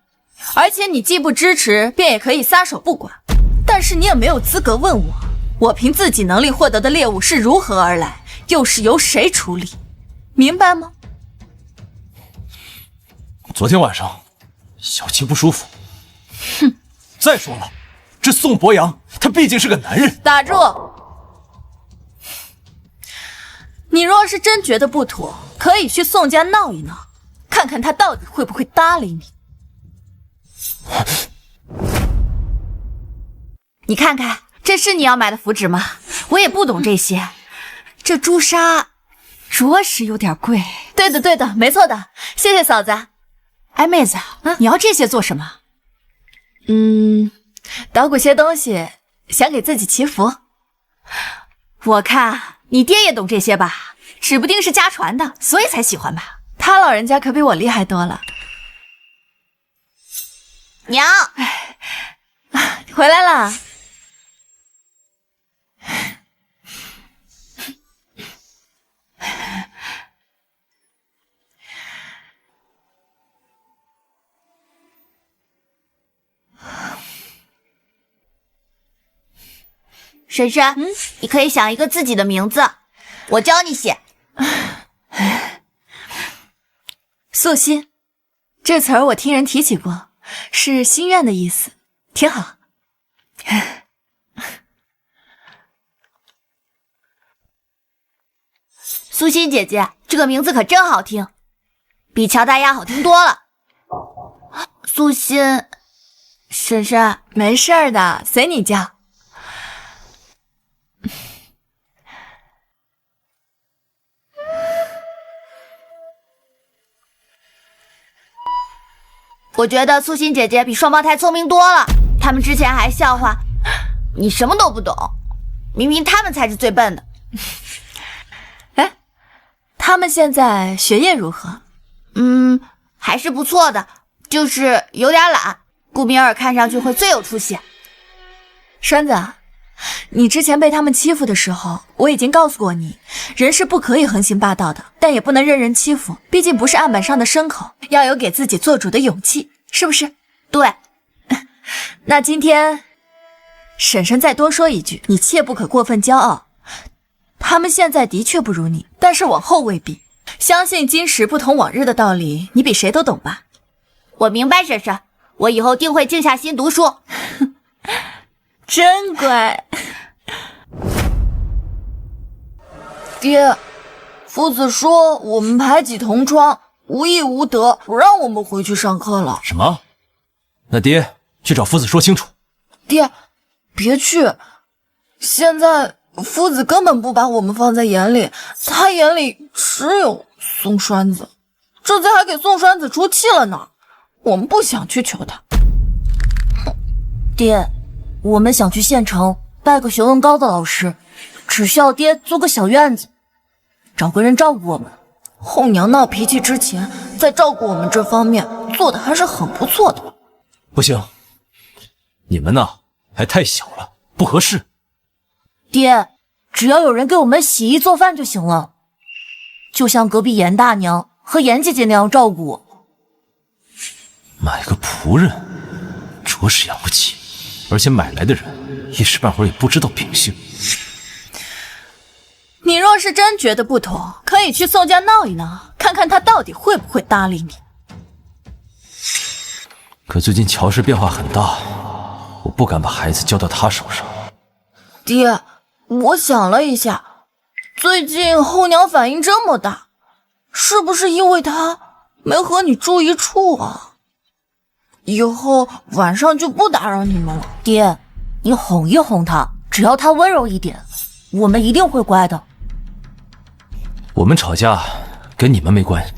而且你既不支持，便也可以撒手不管。但是你也没有资格问我凭自己能力获得的猎物是如何而来，又是由谁处理，明白吗？昨天晚上，小琪不舒服。哼！再说了，这宋博阳他毕竟是个男人。打住！你若是真觉得不妥，可以去宋家闹一闹，看看他到底会不会搭理你。你看看，这是你要买的符纸吗？我也不懂这些，这朱砂着实有点贵。对的，对的，没错的，谢谢嫂子。哎，妹子，你要这些做什么？捣鼓些东西，想给自己祈福。我看你爹也懂这些吧，指不定是家传的，所以才喜欢吧。他老人家可比我厉害多了。娘，回来了。婶婶，你可以想一个自己的名字，我教你写。素心，这词儿我听人提起过，是心愿的意思，挺好。素心姐姐，这个名字可真好听，比乔大丫好听多了。素心，婶婶，没事儿的，随你叫。我觉得素心姐姐比双胞胎聪明多了。他们之前还笑话你什么都不懂，明明他们才是最笨的。哎，他们现在学业如何？还是不错的，就是有点懒。顾明儿看上去会最有出息。栓子，你之前被他们欺负的时候，我已经告诉过你，人是不可以横行霸道的，但也不能任人欺负，毕竟不是案板上的牲口，要有给自己做主的勇气，是不是？对。那今天婶婶再多说一句，你切不可过分骄傲。他们现在的确不如你，但是往后未必。相信今时不同往日的道理，你比谁都懂吧？我明白，婶婶，我以后定会静下心读书。真乖。爹，夫子说我们排挤同窗，无义无德，不让我们回去上课了。什么？那爹去找夫子说清楚。爹，别去，现在夫子根本不把我们放在眼里，他眼里只有宋栓子，这次还给宋栓子出气了呢。我们不想去求他。爹，我们想去县城拜个学问高的老师，只需要爹租个小院子，找个人照顾我们。后娘闹脾气之前，在照顾我们这方面做的还是很不错的。不行，你们呢还太小了，不合适。爹，只要有人给我们洗衣做饭就行了，就像隔壁严大娘和严姐姐那样照顾我。买个仆人，着实养不起，而且买来的人一时半会儿也不知道秉性。你若是真觉得不妥，可以去宋家闹一闹，看看他到底会不会搭理你。可最近乔氏变化很大，我不敢把孩子交到他手上。爹，我想了一下，最近后娘反应这么大，是不是因为她没和你住一处啊？以后晚上就不打扰你们了。爹，你哄一哄她，只要她温柔一点，我们一定会乖的。我们吵架跟你们没关系，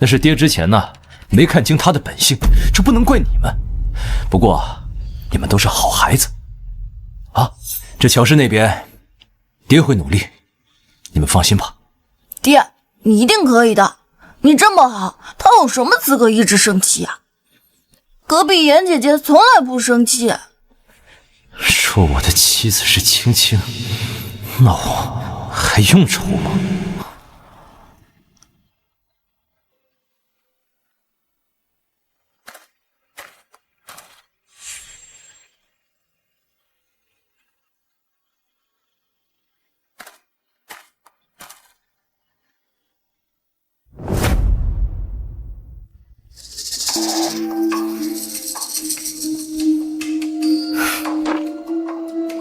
那是爹之前呢没看清他的本性，这不能怪你们。不过你们都是好孩子啊，这乔氏那边爹会努力，你们放心吧。爹，你一定可以的，你这么好，他有什么资格一直生气啊？隔壁严姐姐从来不生气。说我的妻子是青青，那我还用愁吗？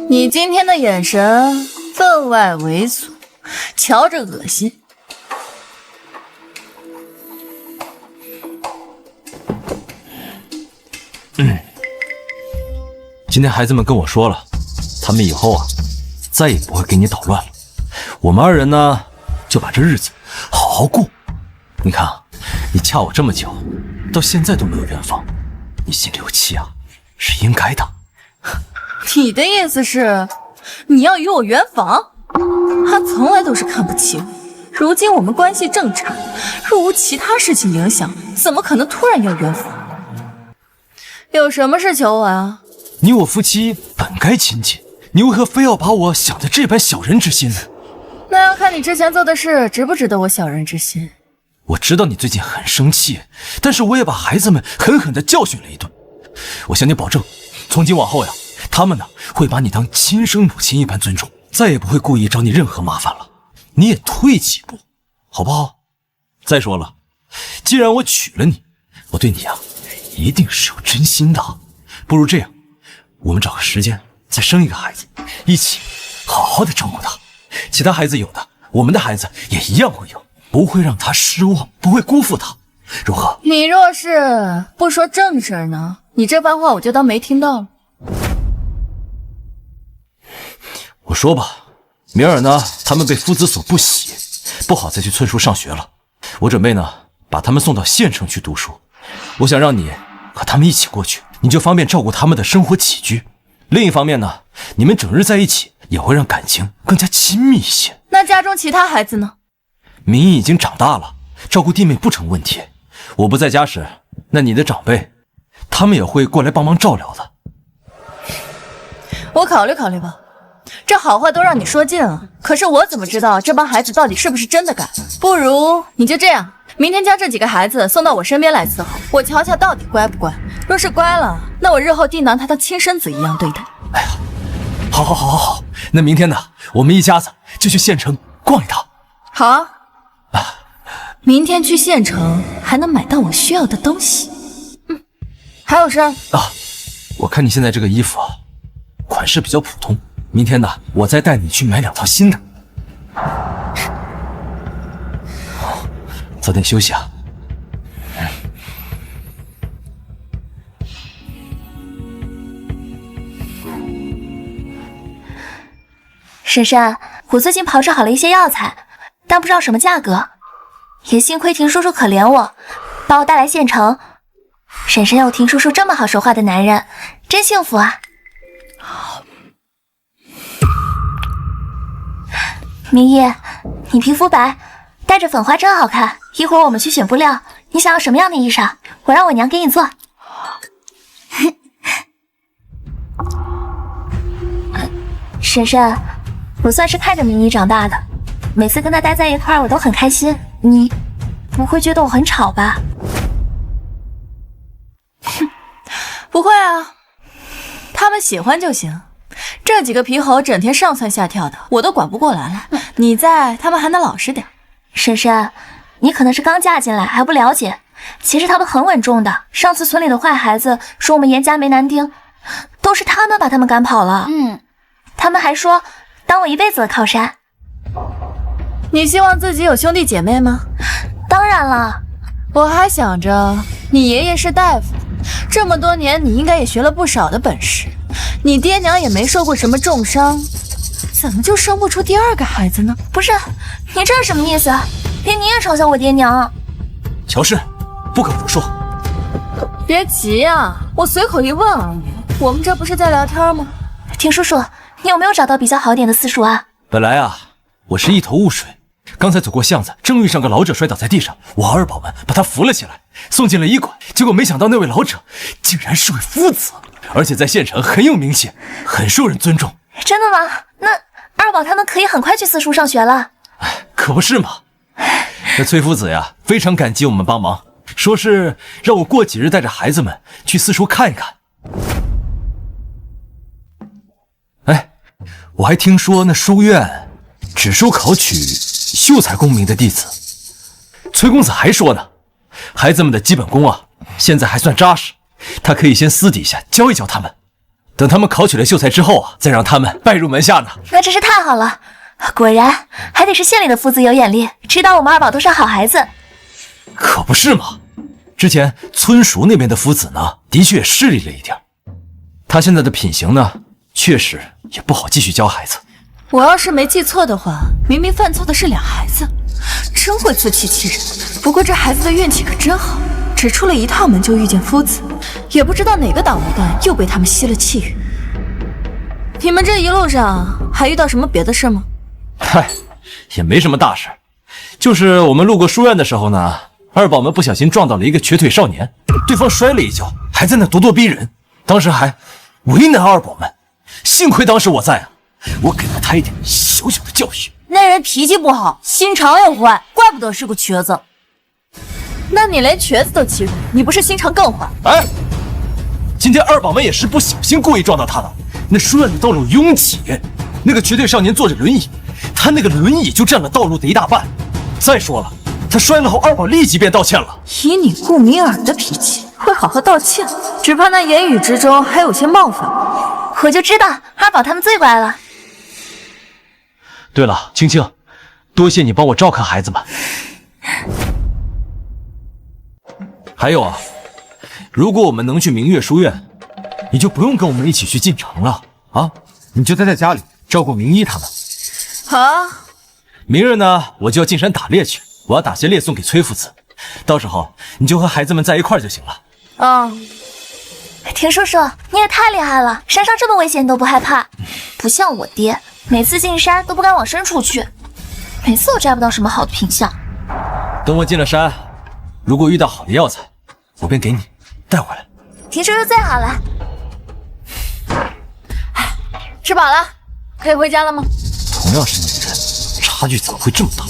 你今天的眼神分外猥琐，瞧着恶心。今天孩子们跟我说了，他们以后啊再也不会给你捣乱了。我们二人呢就把这日子好好过。你看啊，你掐我这么久，到现在都没有圆房，你心里有气啊，是应该的。你的意思是，你要与我圆房？他从来都是看不起我，如今我们关系正常，若无其他事情影响，怎么可能突然要圆房？有什么事求我啊？你我夫妻本该亲近，你为何非要把我想的这般小人之心呢？那要看你之前做的事值不值得我小人之心。我知道你最近很生气，但是我也把孩子们狠狠地教训了一顿。我向你保证，从今往后呀，他们呢会把你当亲生母亲一般尊重，再也不会故意找你任何麻烦了。你也退几步，好不好？再说了，既然我娶了你，我对你啊一定是有真心的。不如这样，我们找个时间再生一个孩子，一起好好的照顾他。其他孩子有的，我们的孩子也一样会有，不会让他失望，不会辜负他，如何？你若是不说正事呢，你这番话我就当没听到了。我说吧，明儿呢，他们被夫子所不喜，不好再去村书上学了。我准备呢，把他们送到县城去读书。我想让你和他们一起过去，你就方便照顾他们的生活起居。另一方面呢，你们整日在一起，也会让感情更加亲密一些。那家中其他孩子呢？明仪已经长大了，照顾弟妹不成问题。我不在家时，那你的长辈，他们也会过来帮忙照料的。我考虑考虑吧。这好话都让你说尽了，可是我怎么知道这帮孩子到底是不是真的敢？不如你就这样，明天将这几个孩子送到我身边来伺候，我瞧瞧到底乖不乖。若是乖了，那我日后定拿他当亲生子一样对待。哎呀，好，那明天呢，我们一家子就去县城逛一趟。好啊，明天去县城还能买到我需要的东西。还有事儿？啊，我看你现在这个衣服啊，款式比较普通。明天呢，我再带你去买2套新的。早点休息啊。婶婶，我最近炮制好了一些药材，但不知道什么价格，也幸亏婷叔叔可怜我，把我带来县城。婶婶有婷叔叔这么好说话的男人，真幸福啊！明夜，你皮肤白，带着粉花真好看。一会儿我们去选布料，你想要什么样的衣裳，我让我娘给你做。婶婶，我算是看着明一长大的，每次跟他待在一块儿，我都很开心。你不会觉得我很吵吧？不会啊，他们喜欢就行。这几个皮猴整天上蹿下跳的，我都管不过来了。你在，他们还能老实点。婶婶，你可能是刚嫁进来还不了解，其实他们很稳重的。上次村里的坏孩子说我们严家没男丁，都是他们把他们赶跑了。他们还说当我一辈子的靠山。你希望自己有兄弟姐妹吗？当然了，我还想着你爷爷是大夫，这么多年你应该也学了不少的本事，你爹娘也没受过什么重伤，怎么就生不出第2个孩子呢？不是，你这是什么意思？连你也嘲笑我爹娘？乔氏，不可胡说。别急呀，我随口一问而已，我们这不是在聊天吗？婷叔叔，你有没有找到比较好点的私塾啊？本来啊，我是一头雾水，刚才走过巷子，正遇上个老者摔倒在地上，我二宝们把他扶了起来，送进了医馆。结果没想到那位老者竟然是位夫子，而且在县城很有名气，很受人尊重。真的吗？那二宝他们可以很快去私塾上学了。可不是嘛。这崔夫子呀，非常感激我们帮忙，说是让我过几日带着孩子们去私塾看一看。哎，我还听说那书院只收考取秀才功名的弟子。崔公子还说呢，孩子们的基本功啊，现在还算扎实，他可以先私底下教一教他们，等他们考取了秀才之后啊，再让他们拜入门下呢。那真是太好了，果然还得是县里的夫子有眼力，知道我们二宝都是好孩子。可不是嘛，之前村塾那边的夫子呢，的确势利了一点，他现在的品行呢，确实也不好继续教孩子。我要是没记错的话，明明犯错的是俩孩子，真会自欺欺人。不过这孩子的运气可真好，只出了一趟门就遇见夫子，也不知道哪个捣乱蛋又被他们吸了气运。你们这一路上还遇到什么别的事吗？嗨，也没什么大事，就是我们路过书院的时候呢，二宝们不小心撞到了一个瘸腿少年，对方摔了一跤，还在那咄咄逼人，当时还为难二宝们，幸亏当时我在啊，我给了他一点小小的教训。那人脾气不好，心肠也坏，怪不得是个瘸子。那你连瘸子都欺负，你不是心肠更坏？哎，今天二宝们也是不小心故意撞到他的。那书院的道路拥挤，那个瘸腿少年坐着轮椅，他那个轮椅就占了道路的一大半。再说了，他摔了后，二宝立即便道歉了。以你顾明尔的脾气，会好好道歉？只怕那言语之中还有些冒犯。我就知道二宝他们最乖了。对了，青青，多谢你帮我照看孩子们。还有啊，如果我们能去明月书院，你就不用跟我们一起去进城了啊，你就待在家里照顾明一他们。好啊，明日呢，我就要进山打猎去，我要打些猎送给崔夫子，到时候你就和孩子们在一块儿就行了。啊，田叔叔，你也太厉害了，山上这么危险你都不害怕，不像我爹，每次进山都不敢往深处去，每次都摘不到什么好的品相。等我进了山，如果遇到好的药材，我便给你带回来。田叔叔最好了。吃饱了，可以回家了吗？同样是女人，差距怎么会这么大？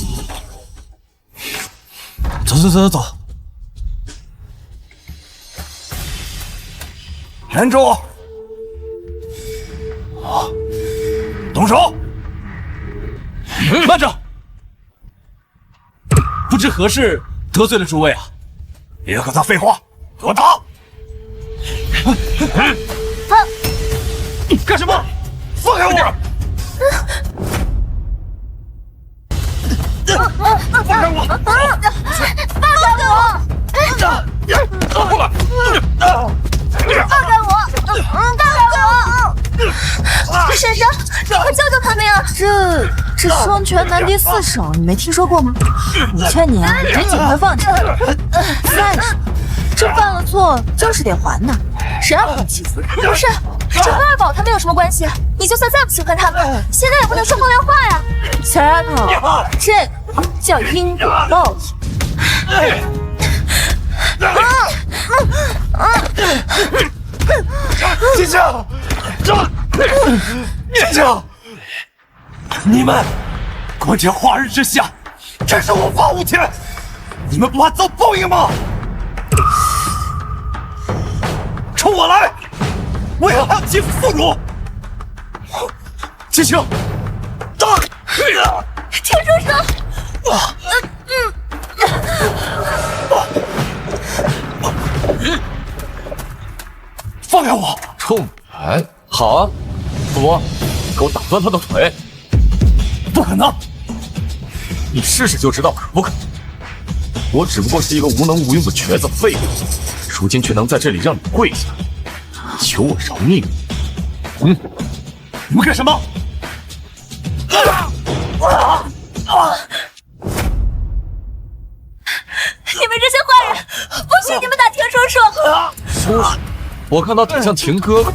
走走走走走，站住！啊，动手！慢着！不知何事得罪了诸位啊？别和他废话，给我打！干什么？放开我！放开我！放开我！过来！放开我！放开我！婶婶，你快救救他们呀！这双拳难敌四手，你没听说过吗？我劝你啊，赶紧快放下。再说，这犯了错就是得还的，谁让你欺负人？不是，这和二宝他们有什么关系？你就算再不喜欢他们，现在也不能说风凉话呀！小丫头，这个叫因果报应。金青，金青，你们光天化日之下，这是我发无天，你们不怕遭报应吗？冲我来！为何还要欺负妇孺？金青，打！田叔叔，放开我！冲来！好啊，父母，给我打断他的腿！不可能！你试试就知道可不可。我只不过是一个无能无用的瘸子废物，如今却能在这里让你跪下，求我饶命！你们干什么？你们这些坏人，不许你们打田叔叔！叔叔，我看到挺像情哥哥。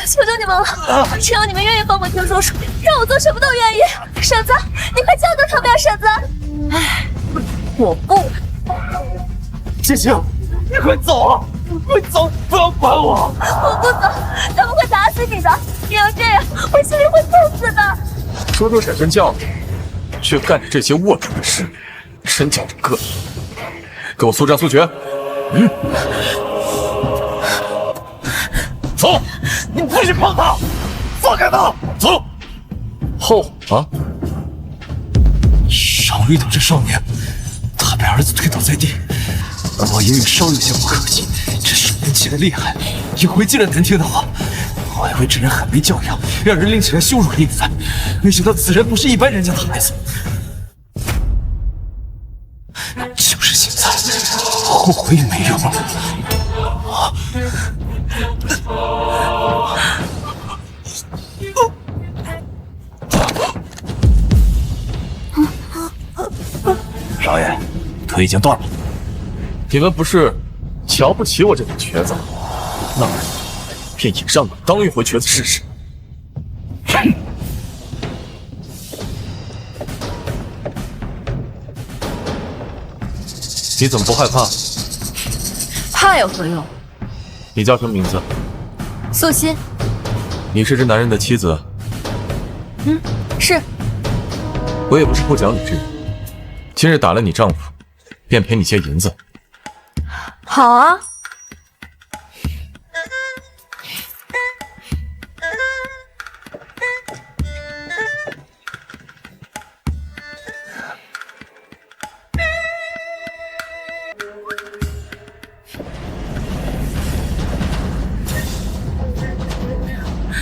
求求你们了，只要你们愿意放过田叔叔，让我做什么都愿意。婶子，你快教教他们呀，婶子！哎，我不。金青，你快走啊！快走，不要管我！我不走，他们会打死你的！你要这样，我心里会痛死的！说婶婶教你，却干着这些龌龊的事，真叫人膈应！给我速战速决！走！你不许碰他！放开他！走！后啊！少遇到这少年，他被儿子推倒在地，我隐隐稍有些不客气。这少年起来厉害，一回尽了难听的话，我还为这人很没教养，让人拎起来羞辱了一番。没想到此人不是一般人家的孩子，就是现在后悔也没用了。少爷，腿已经断了。你们不是瞧不起我这个瘸子吗？那便也让你当一回瘸子试试。你怎么不害怕？怕有何用？你叫什么名字？素心。你是这男人的妻子？是。我也不是不讲理之人。今日打了你丈夫，便赔你些银子。好啊。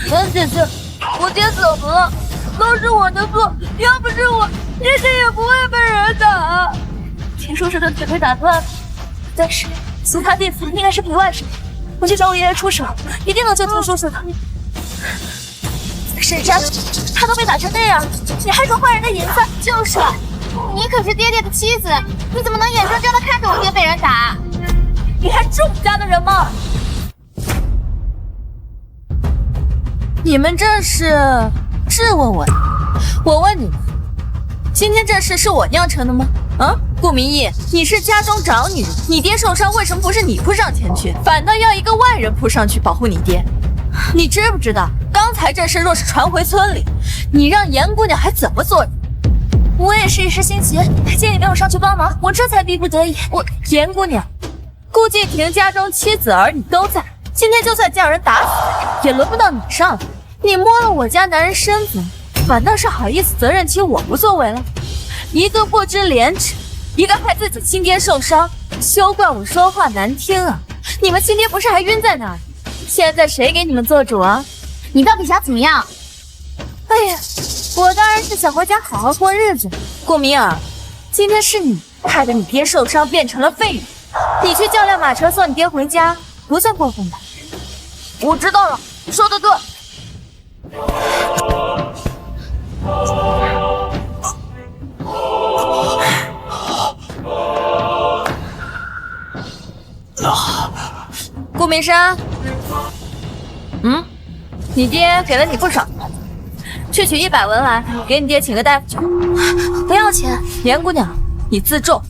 袁姐姐，我爹怎么了？都是我的错，要不是我，姐姐也不会被人打。田叔叔的腿被打断了，但是其他弟子应该是皮外伤，我去找我爷爷出手，一定能救田叔叔的。婶婶，他都被打成那样，你还说坏人的银子？就是，你可是爹爹的妻子，你怎么能眼睁睁的看着我爹被人打？你还是我们家的人吗？你们这是质问我呀？我问你们，今天这事是我酿成的吗？啊，顾明义，你是家中长女人，你爹受伤，为什么不是你扑上前去，反倒要一个外人扑上去保护你爹？你知不知道，刚才这事若是传回村里，你让严姑娘还怎么做人？我也是一时心急，见你没有上去帮忙，我这才逼不得已。严姑娘，顾继庭家中妻子儿女都在，今天就算将人打死，也轮不到你上来。你摸了我家男人身子，反倒是好意思责任起我不作为了？一个不知廉耻，一个害自己亲爹受伤，休怪我说话难听啊！你们亲爹不是还晕在那儿？现在谁给你们做主啊？你到底想怎么样？哎呀，我当然是想回家好好过日子。顾明儿，今天是你害得你爹受伤变成了废人，你去叫辆马车送你爹回家，不算过分吧？我知道了，说得对。顾明山，你爹给了你不少钱，去取100文来，给你爹请个大夫去。不要钱，严姑娘，你自重。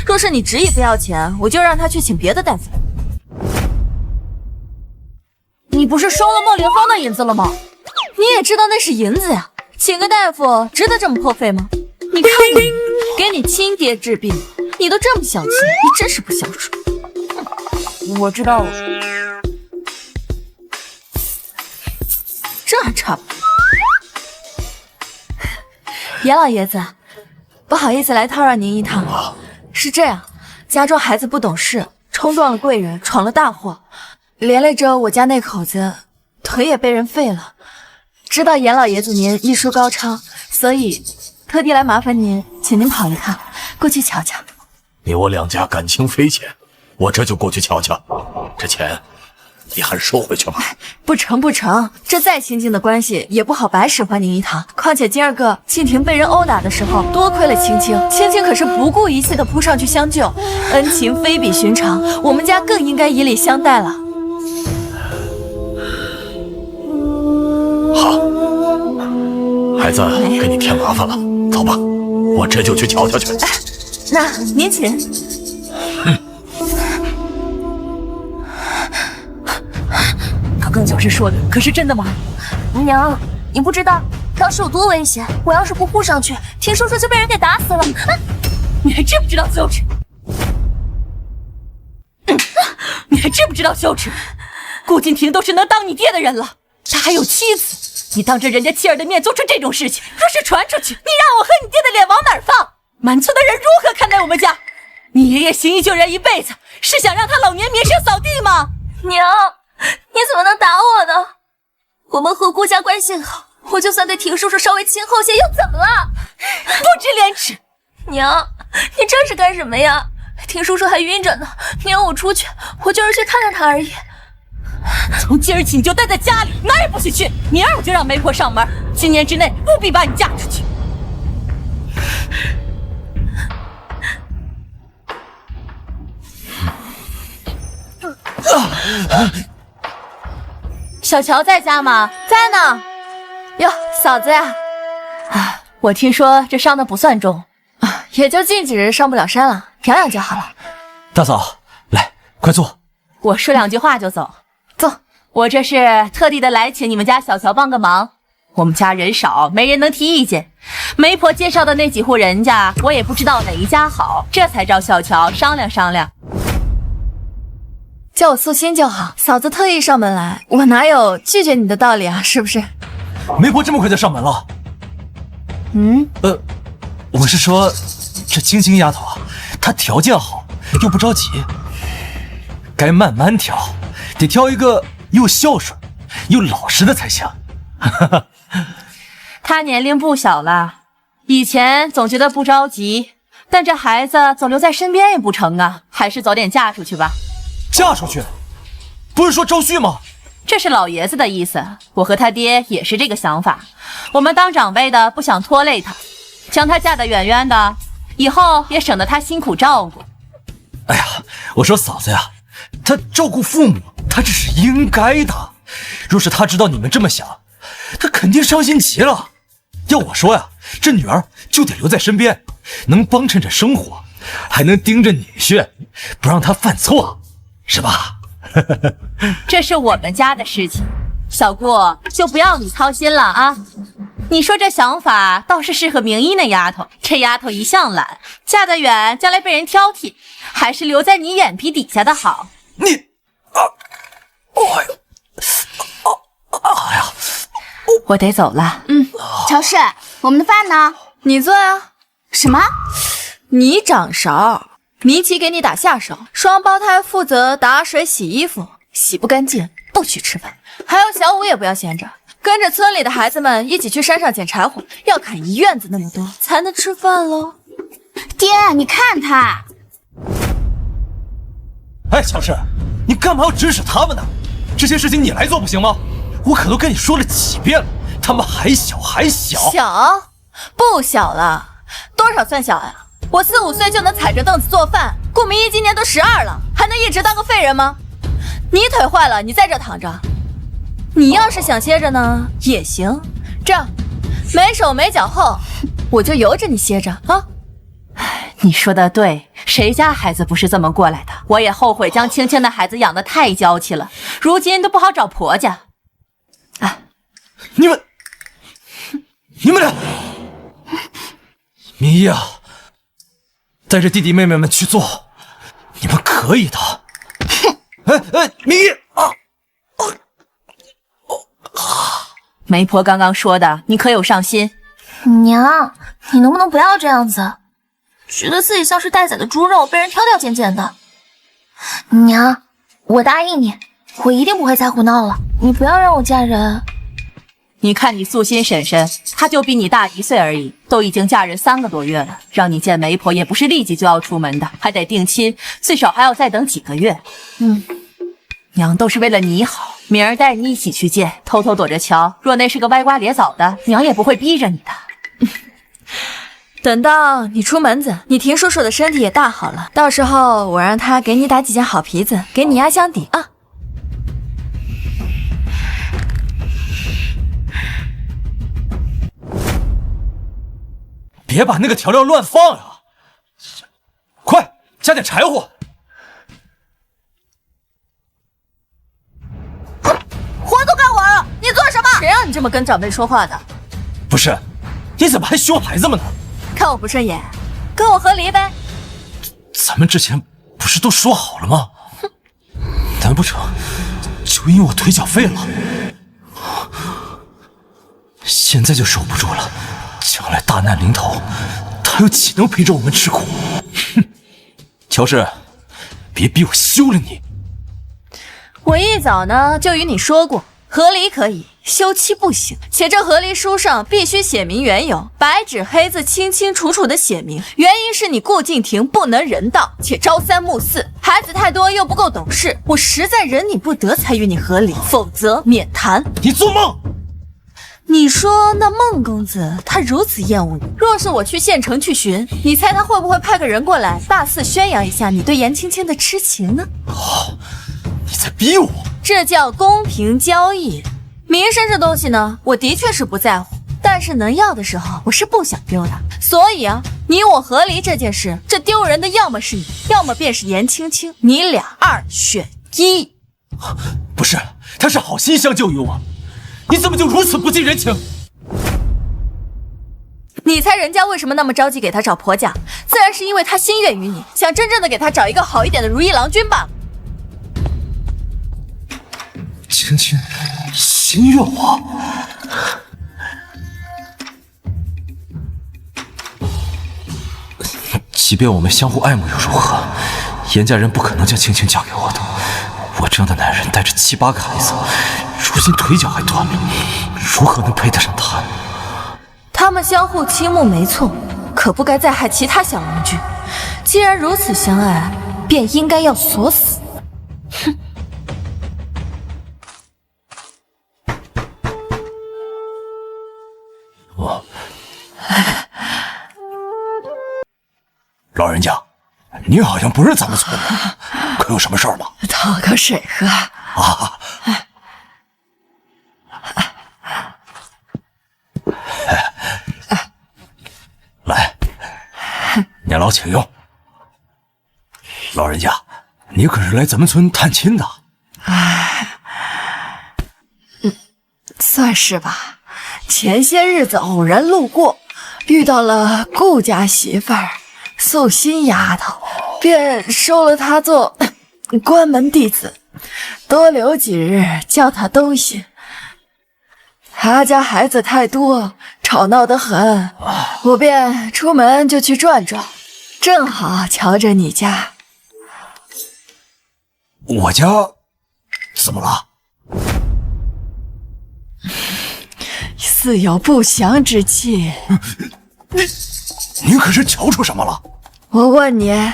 若是你执意不要钱，我就让他去请别的大夫。你不是收了孟凌风的银子了吗？你也知道那是银子呀，请个大夫值得这么破费吗？你看看你，给你亲爹治病，你都这么小气，你真是不孝顺。我知道了，这还差不多。严老爷子，不好意思来叨扰您一趟。是这样，家中孩子不懂事，冲撞了贵人，闯了大祸，连累着我家那口子腿也被人废了。知道严老爷子您医术高超，所以特地来麻烦您，请您跑一趟，过去瞧瞧。你我两家感情匪浅，我这就过去瞧瞧。这钱你还是收回去吧。不成不成，这再亲近的关系也不好白使唤您一趟。况且今儿个庆婷被人殴打的时候，多亏了青青，青青可是不顾一切的扑上去相救，恩情非比寻常，我们家更应该以礼相待了。好，孩子给你添麻烦了，走吧，我这就去瞧瞧去。那您请。他更像是说的，可是真的吗？娘，你不知道当时有多危险，我要是不扑上去，婷叔叔就被人给打死了。你还知不知道羞耻？你还知不知道羞耻？顾敬亭都是能当你爹的人了，他还有妻子，你当着人家妻儿的面做出这种事情，若是传出去，你让我和你爹的脸往哪儿放？满村的人如何看待我们家？你爷爷行医救人一辈子，是想让他老年名声扫地吗？娘，你怎么能打我呢？我们和顾家关系好，我就算对婷叔叔稍微亲厚些，又怎么了？不知廉耻！娘，你这是干什么呀？婷叔叔还晕着呢，你让我出去，我就是去看看他而已。从今儿起你就待在家里，哪儿也不许去。明儿我就让媒婆上门，今年之内务必把你嫁出去。小乔在家吗？在呢。哟，嫂子呀，我听说这伤的不算重，也就近几日上不了山了，养养就好了。大嫂，来，快坐。我说2句话就走。坐。我这是特地的来请你们家小乔帮个忙。我们家人少，没人能提意见。媒婆介绍的那几户人家，我也不知道哪一家好，这才找小乔商量商量。叫我素心就好，嫂子特意上门来，我哪有拒绝你的道理啊？是不是？媒婆这么快就上门了？我是说，这青青丫头啊，她条件好，又不着急，该慢慢挑，得挑一个又孝顺又老实的才行。她年龄不小了，以前总觉得不着急，但这孩子总留在身边也不成啊，还是早点嫁出去吧。嫁出去？不是说招婿吗？这是老爷子的意思，我和他爹也是这个想法。我们当长辈的不想拖累他，将她嫁得远远的，以后也省得她辛苦照顾。哎呀，我说嫂子呀，她照顾父母，她这是应该的。若是她知道你们这么想，她肯定伤心极了。要我说呀，这女儿就得留在身边，能帮衬着生活，还能盯着女婿，不让他犯错，是吧？这是我们家的事情，小顾就不要你操心了啊。你说这想法倒是适合明一那丫头，这丫头一向懒，嫁得远将来被人挑剔，还是留在你眼皮底下的好。我得走了。乔氏，我们的饭呢？你做呀。什么？你掌勺，迷棋给你打下手，双胞胎负责打水洗衣服，洗不干净不许吃饭。还有小五也不要闲着，跟着村里的孩子们一起去山上捡柴火，要砍一院子那么多才能吃饭喽。爹，你看他。哎，乔治，你干嘛要指使他们呢？这些事情你来做不行吗？我可都跟你说了几遍了，他们还小。小？不小了，多少算小呀？我4、5岁就能踩着凳子做饭，顾明一今年都12了，还能一直当个废人吗？你腿坏了，你在这躺着。你要是想歇着呢，也行。这样，没手没脚后，我就由着你歇着啊。你说的对，谁家孩子不是这么过来的？我也后悔将青青的孩子养得太娇气了，如今都不好找婆家。啊，你们俩，明一啊，带着弟弟妹妹们去做，你们可以的。明一啊！媒婆刚刚说的，你可有上心？娘，你能不能不要这样子？觉得自己像是待宰的猪肉，被人挑挑拣拣的。娘，我答应你，我一定不会再胡闹了。你不要让我嫁人。你看你素心婶婶，她就比你大1岁而已，都已经嫁人3个多月了，让你见媒婆也不是立即就要出门的，还得定亲，最少还要再等几个月。娘都是为了你好，明儿带你一起去见，偷偷躲着瞧。若那是个歪瓜裂枣的，娘也不会逼着你的。等到你出门子，你婷叔叔的身体也大好了，到时候我让他给你打几件好皮子，给你压箱底啊。别把那个调料乱放呀！快加点柴火。活都干完了，你做什么？谁让你这么跟长辈说话的？不是，你怎么还凶孩子们呢？看我不顺眼，跟我和离呗。咱们之前不是都说好了吗？难不成就因为我腿脚废了？现在就守不住了，将来大难临头，他又岂能陪着我们吃苦？哼！乔治，别逼我休了你。我一早呢就与你说过，和离可以，休妻不行。且这和离书上必须写明缘由，白纸黑字，清清楚楚的写明。原因是你顾敬亭不能人道，且朝三暮四，孩子太多又不够懂事，我实在忍你不得，才与你和离，否则免谈。你做梦！你说那孟公子他如此厌恶你，若是我去县城去寻，你猜他会不会派个人过来大肆宣扬一下你对颜青青的痴情呢？你在逼我！这叫公平交易。名声这东西呢，我的确是不在乎，但是能要的时候，我是不想丢的。所以啊，你我和离这件事，这丢人的要么是你，要么便是颜青青，你俩2选1。不是，他是好心相救于我，你怎么就如此不近人情？你猜人家为什么那么着急给他找婆家？自然是因为他心悦于你，想真正的给他找一个好一点的如意郎君罢了。青青心悦我，即便我们相互爱慕又如何？严家人不可能将青青嫁给我的。我这样的男人带着7、8个孩子，如今腿脚还断了，如何能配得上他？他们相互倾慕没错，可不该再害其他小邻居。既然如此相爱，便应该要锁死。哼！老人家，你好像不是咱们村的，可有什么事儿吗？讨口水喝啊！来，年老请用。老人家，你可是来咱们村探亲的？算是吧。前些日子偶然路过，遇到了顾家媳妇儿素心丫头，便收了她做关门弟子，多留几日教她东西。他家孩子太多，吵闹得很，我便出门就去转转，正好瞧着你家。我家怎么了？似有不祥之气。您可是瞧出什么了？我问你，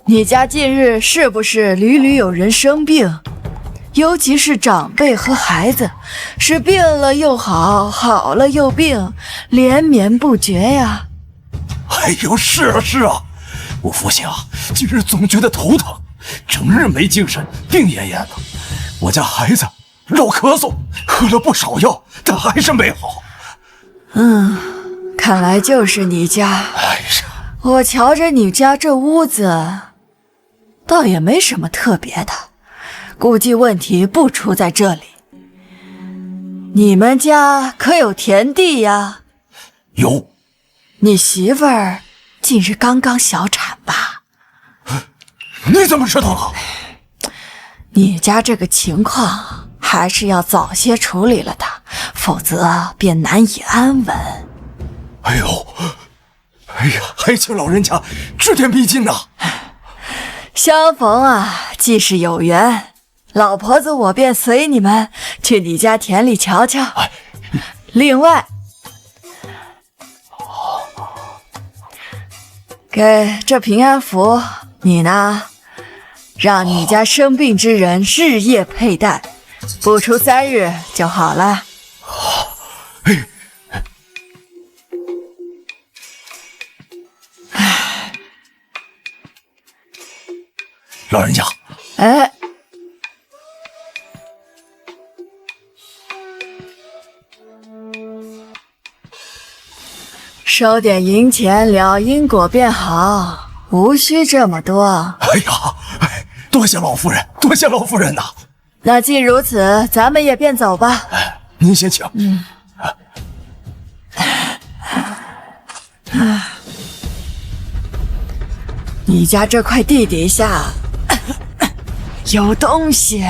你家近日是不是屡屡有人生病？尤其是长辈和孩子，是病了又好，好了又病，连绵不绝呀。哎呦，是啊是啊，我父亲啊，近日总觉得头疼，整日没精神，病恹恹的。我家孩子绕咳嗽，喝了不少药，但还是没好。看来就是你家。哎呀，我瞧着你家这屋子，倒也没什么特别的，估计问题不出在这里。你们家可有田地呀？有。你媳妇儿近日刚刚小产吧？你怎么知道了？你家这个情况还是要早些处理了的，否则便难以安稳。哎呦，哎呀，还请老人家指点迷津呐！相逢啊，既是有缘。老婆子，我便随你们去你家田里瞧瞧。另外，给这平安符，你呢，让你家生病之人日夜佩戴，不出3日就好了。老人家，哎，收点银钱了因果便好，无需这么多。哎呀，多谢老夫人，多谢老夫人呐！那既如此，咱们也便走吧。您先请。你家这块地底下有东西，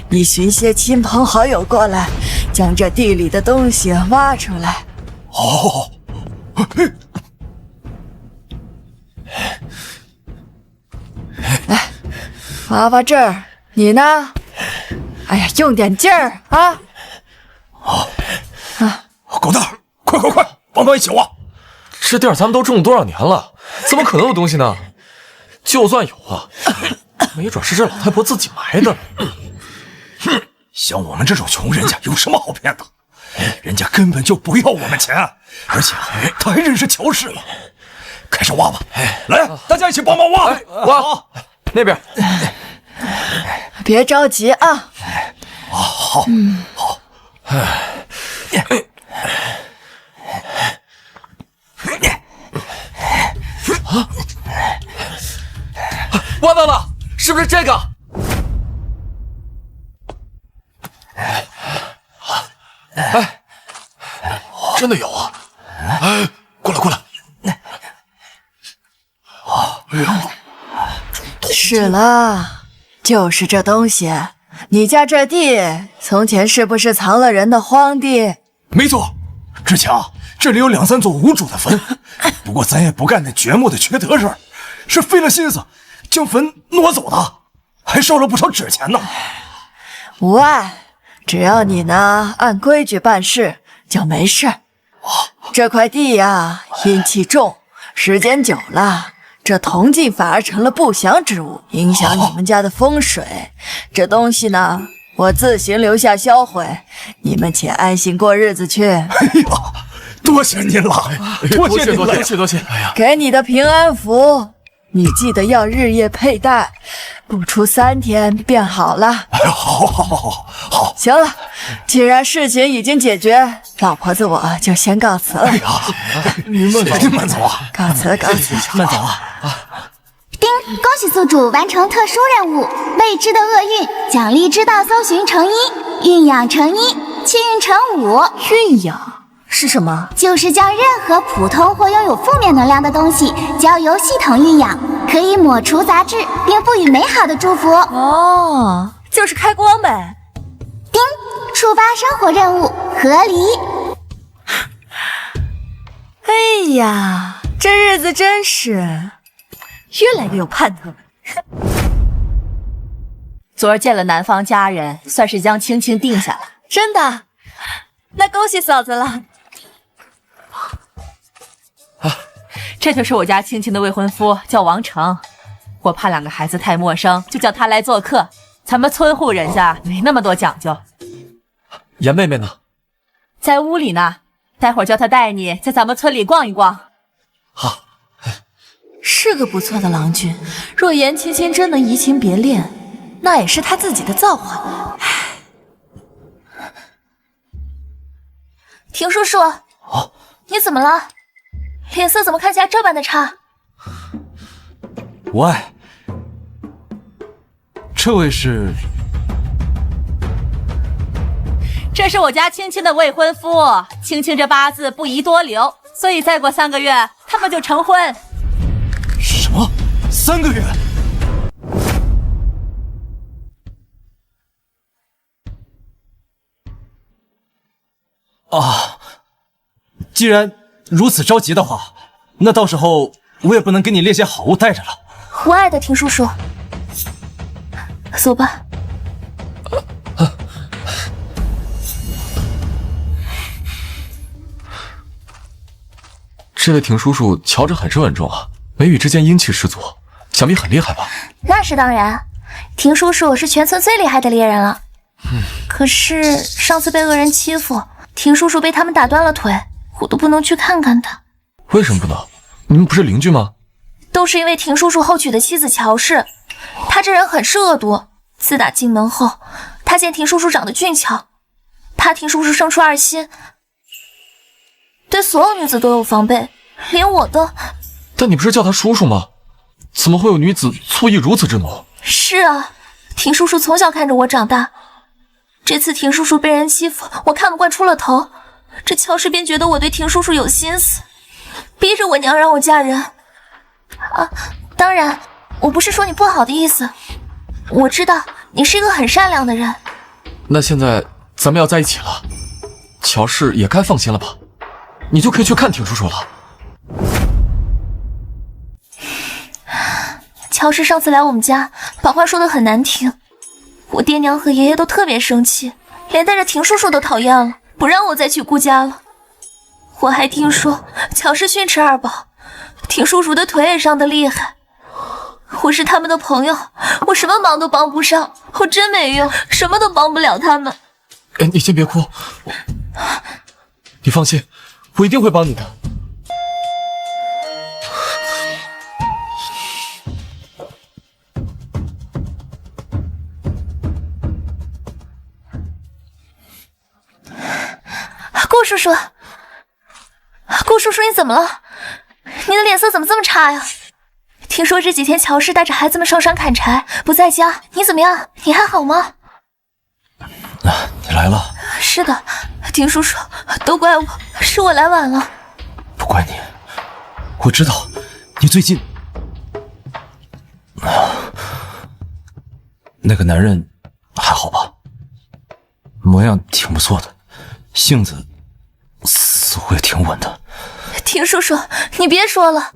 你寻些亲朋好友过来，将这地里的东西挖出来。哦，来，挖这儿，你呢？哎呀，用点劲儿啊！狗蛋儿，快，帮忙一起挖！这地儿咱们都种多少年了，怎么可能有东西呢？就算有啊，没准是这老太婆自己埋的。像我们这种穷人家有什么好骗的？人家根本就不要我们钱，而且他还认识乔氏了。开始挖吧，来，大家一起帮忙挖！挖那边。别着急啊。好。挖到了，是不是这个？哎，真的有啊！哎，过来！哎呦，是了，就是这东西。你家这地从前是不是藏了人的荒地？没错，之前啊，这里有2、3座无主的坟，不过咱也不干那掘墓的缺德事儿，是费了心思将坟挪走的，还烧了不少纸钱呢。无碍，只要你呢按规矩办事，就没事。这块地呀，阴气重，时间久了，这铜镜反而成了不祥之物，影响你们家的风水。这东西呢，我自行留下销毁，你们且安心过日子去。哎呀，多谢您了，多谢！哎呀，给你的平安符，你记得要日夜佩戴，不出3天便好了。哎呀，好。行了，既然事情已经解决，老婆子我就先告辞了。哎呀，您慢走啊！告辞。慢走啊！叮，恭喜宿主完成特殊任务，未知的厄运奖励之道搜寻成1，运养成1，气运成5。运养是什么？就是将任何普通或拥有负面能量的东西交由系统运养，可以抹除杂质，并赋予美好的祝福。哦，就是开光呗。叮，触发生活任务，合理。哎呀，这日子真是越来越有盼头了。昨儿见了男方家人，算是将亲情定下了。真的？那恭喜嫂子了。这就是我家青青的未婚夫，叫王成。我怕两个孩子太陌生，就叫他来做客。咱们村户人家没那么多讲究。严妹妹呢？在屋里呢，待会儿叫他带你在咱们村里逛一逛。好，是个不错的郎君。若严青青真能移情别恋，那也是他自己的造化。婷叔叔，你怎么了？脸色怎么看起来这般的差？无碍，这位是？这是我家青青的未婚夫，青青这八字不宜多留，所以再过3个月他们就成婚。什么？3个月？啊，既然如此着急的话，那到时候我也不能给你列些好物带着了。无碍的婷叔叔，走吧。这位婷叔叔瞧着很是稳重啊，眉宇之间英气十足，想必很厉害吧？那是当然，婷叔叔是全村最厉害的猎人了。可是上次被恶人欺负，婷叔叔被他们打断了腿，我都不能去看看他。为什么不能？你们不是邻居吗？都是因为婷叔叔后娶的妻子乔氏，他这人很是恶毒。自打进门后，他见婷叔叔长得俊俏，怕婷叔叔生出二心，对所有女子都有防备，连我都……但你不是叫他叔叔吗？怎么会有女子醋意如此之浓？是啊，婷叔叔从小看着我长大，这次婷叔叔被人欺负，我看不惯出了头，这乔氏便觉得我对婷叔叔有心思，逼着我娘让我嫁人。啊，当然，我不是说你不好的意思，我知道你是一个很善良的人。那现在咱们要在一起了，乔氏也该放心了吧？你就可以去看婷叔叔了。乔氏上次来我们家，把话说得很难听，我爹娘和爷爷都特别生气，连带着婷叔叔都讨厌了，不让我再去顾家了。我还听说乔氏训斥二宝，婷叔叔的腿也伤得厉害。我是他们的朋友，我什么忙都帮不上，我真没用，什么都帮不了他们。哎，你先别哭，你放心，我一定会帮你的。顾叔叔，顾叔叔，你怎么了？你的脸色怎么这么差呀？听说这几天乔氏带着孩子们上山砍柴，不在家，你怎么样？你还好吗？你来了。是的，婷叔叔，都怪我，是我来晚了。不怪你，我知道你最近……那个男人还好吧？模样挺不错的，性子似乎也挺稳的。婷叔叔，你别说了，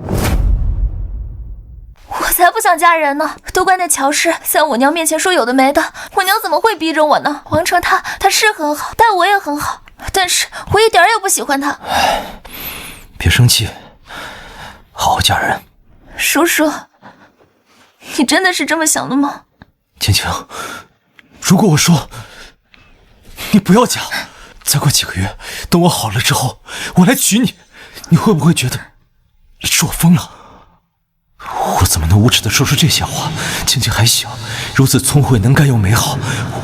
我才不想嫁人呢，都怪那乔氏在我娘面前说有的没的，我娘怎么会逼着我呢？王成他是很好，待我也很好，但是我一点也不喜欢他。别生气，好好嫁人。叔叔，你真的是这么想的吗？青青，如果我说你不要嫁，再过几个月，等我好了之后，我来娶你，你会不会觉得是我疯了？我怎么能无耻地说出这些话？青青还小，如此聪慧能干又美好，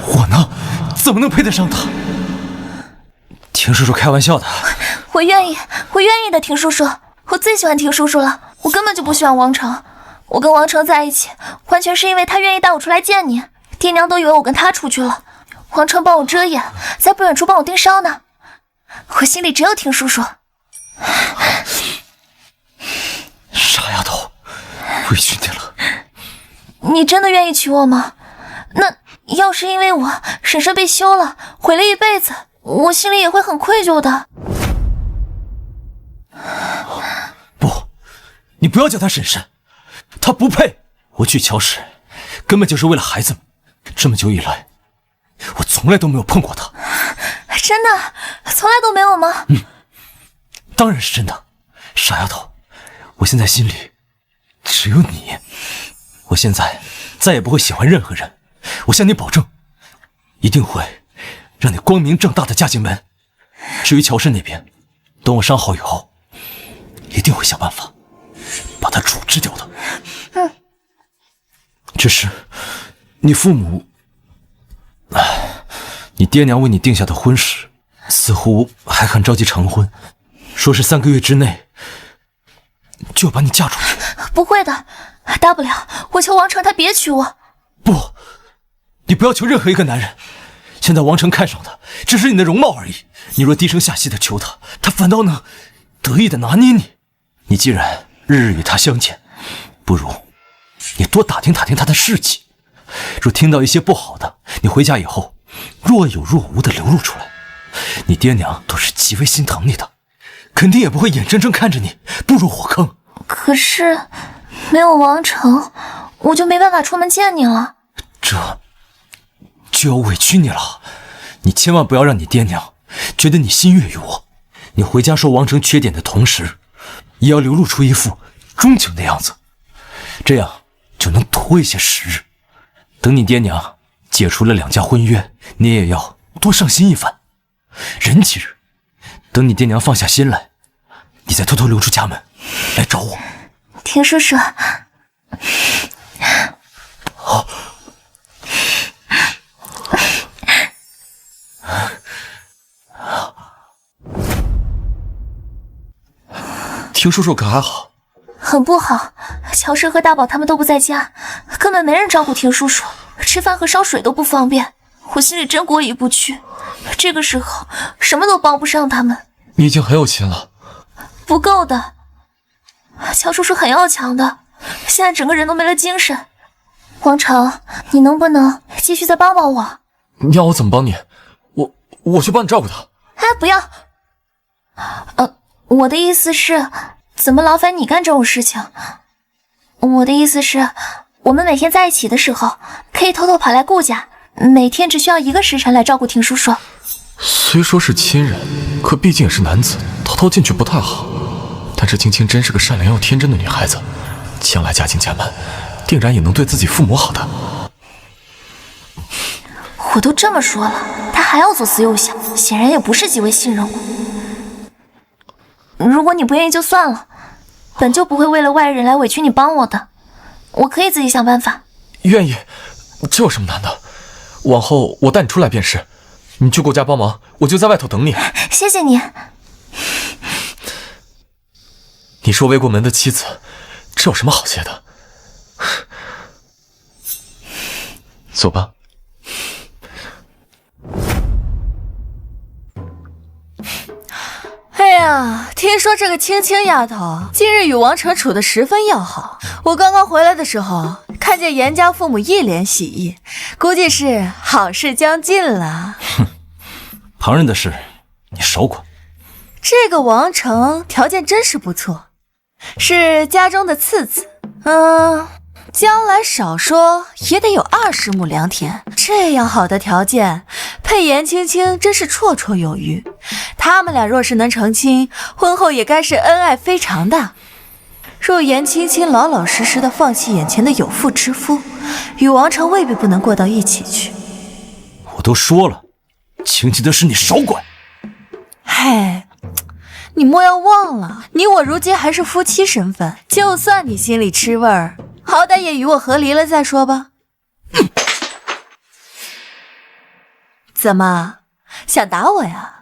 我呢，怎么能配得上她？婷叔叔开玩笑的。我愿意的，婷叔叔，我最喜欢婷叔叔了，我根本就不喜欢王成。我跟王成在一起，完全是因为他愿意带我出来见你，爹娘都以为我跟他出去了，王成帮我遮掩，在不远处帮我盯梢呢，我心里只有婷叔叔。傻丫头，委屈你了。你真的愿意娶我吗？那要是因为我婶婶被休了，毁了一辈子，我心里也会很愧疚的。不，你不要叫她婶婶，她不配。我娶乔氏根本就是为了孩子们，这么久以来，我从来都没有碰过她。真的，从来都没有吗？当然是真的，傻丫头，我现在心里只有你。我现在再也不会喜欢任何人，我向你保证，一定会让你光明正大的嫁进门。至于乔氏那边，等我伤好以后，一定会想办法把他处置掉的。只是你父母，你爹娘为你定下的婚事，似乎还很着急成婚，说是3个月之内就要把你嫁出去。不会的，大不了我求王成他别娶我。不，你不要求任何一个男人。现在王成看上的只是你的容貌而已。你若低声下气的求他，他反倒能得意的拿捏你。你既然日日与他相见，不如你多打听打听他的事迹。若听到一些不好的，你回家以后若有若无的流露出来，你爹娘都是极为心疼你的，肯定也不会眼睁睁看着你步入火坑。可是没有王成，我就没办法出门见你了。这就要委屈你了。你千万不要让你爹娘觉得你心悦于我。你回家说王成缺点的同时，也要流露出一副钟情的样子，这样就能拖一些时日。等你爹娘解除了2家婚约，你也要多上心一番。人几日，等你爹娘放下心来，你再偷偷溜出家门来找我。田叔叔，好。听叔叔可还好？很不好，乔氏和大宝他们都不在家，根本没人照顾田叔叔，吃饭和烧水都不方便，我心里真过意不去。这个时候什么都帮不上他们。你已经很有心了。不够的，乔叔叔很要强的，现在整个人都没了精神。王成，你能不能继续再帮帮我？你要我怎么帮你？我去帮你照顾他。哎，不要。我的意思是，怎么劳烦你干这种事情？我的意思是，我们每天在一起的时候，可以偷偷跑来顾家，每天只需要1个时辰来照顾婷叔叔。虽说是亲人，可毕竟也是男子，偷偷进去不太好。但是青青真是个善良又天真的女孩子，将来嫁进家门，定然也能对自己父母好的。我都这么说了，他还要左思右想，显然也不是极为信任我。如果你不愿意就算了，本就不会为了外人来委屈你帮我的，我可以自己想办法。愿意，这有什么难的？往后我带你出来便是。你去顾家帮忙，我就在外头等你。谢谢你。你是未过门的妻子，这有什么好谢的？走吧。哎呀，听说这个青青丫头近日与王成处得十分要好。我刚刚回来的时候，看见严家父母一脸喜意，估计是好事将近了。哼，旁人的事你少管。这个王成条件真是不错，是家中的次子。将来少说也得有20亩良田，这样好的条件，配严青青真是绰绰有余。他们俩若是能成亲，婚后也该是恩爱非常的。若严青青老老实实的放弃眼前的有妇之夫，与王成未必不能过到一起去。我都说了，青青的事你少管。嘿，你莫要忘了，你我如今还是夫妻身份，就算你心里吃味儿，好歹也与我和离了再说吧。怎么想打我呀？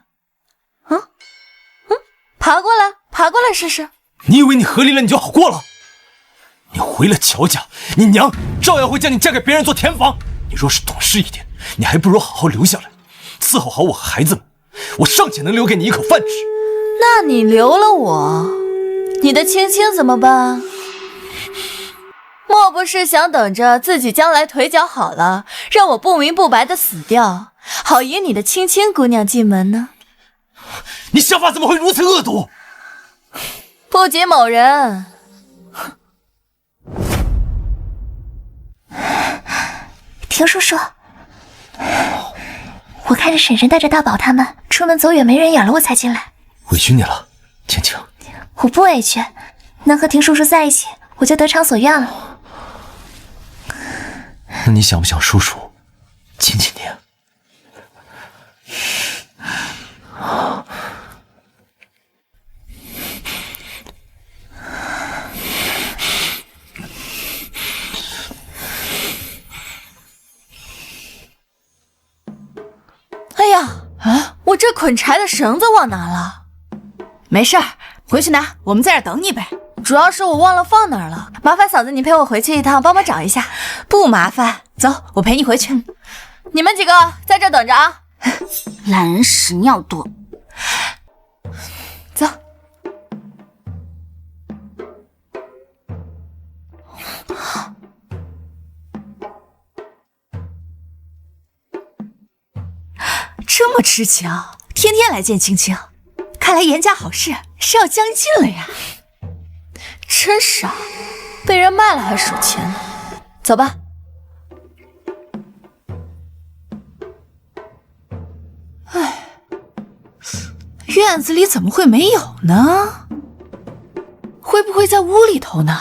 爬过来，爬过来试试。你以为你和离了你就好过了？你回了乔家，你娘照样会将你嫁给别人做田房。你若是懂事一点，你还不如好好留下来，伺候好我和孩子们。我尚且能留给你一口饭吃。那你留了我，你的青青怎么办？莫不是想等着自己将来腿脚好了，让我不明不白的死掉，好引你的青青姑娘进门呢？你想法怎么会如此恶毒？不及某人。田叔叔，我我看着婶婶带着大宝他们出门走远没人影了，我才进来。委屈你了，青青。我不委屈，能和婷叔叔在一起，我就得偿所愿了。那你想不想叔叔亲亲你？哎呀，我这捆柴的绳子忘拿了。没事儿，回去拿，我们在这等你呗。主要是我忘了放哪儿了，麻烦嫂子你陪我回去一趟，帮忙找一下。不麻烦，走，我陪你回去。你们几个在这等着啊。懒人屎尿多。走。这么痴情，天天来见青青，看来严家好事是要将近了呀。真傻，被人卖了还数钱呢。走吧。唉，院子里怎么会没有呢？会不会在屋里头呢？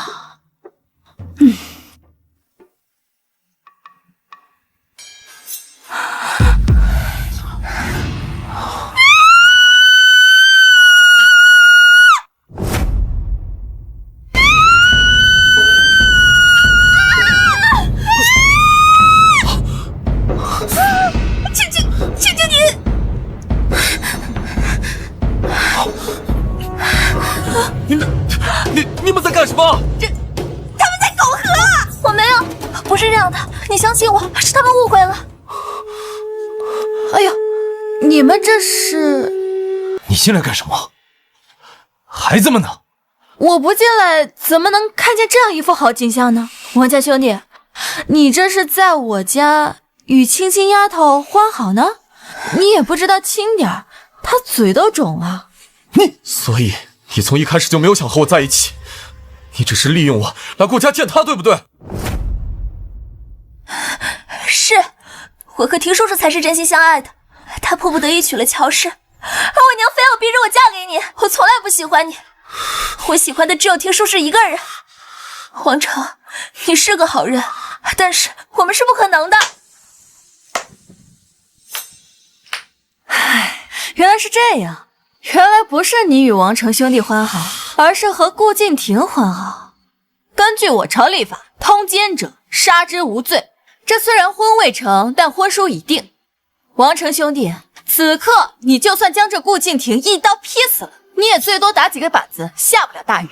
你们在干什么？他们在苟合！我没有，不是这样的，你相信我，是他们误会了。哎呀，你们这是……你进来干什么？孩子们呢？我不进来怎么能看见这样一副好景象呢？王家兄弟，你这是在我家与青青丫头欢好呢？你也不知道轻点儿，她嘴都肿了。所以你从一开始就没有想和我在一起，你只是利用我来顾家见他，对不对？是，我和婷叔叔才是真心相爱的，他迫不得已娶了乔氏，而我娘非要逼着我嫁给你。我从来不喜欢你，我喜欢的只有婷叔叔一个人。王成，你是个好人，但是我们是不可能的。唉，原来是这样，原来不是你与王成兄弟欢好，而是和顾敬亭欢好。根据我朝立法，通奸者杀之无罪。这虽然婚未成，但婚书已定。王成兄弟，此刻你就算将这顾敬亭一刀劈死了，你也最多打几个板子，下不了大狱。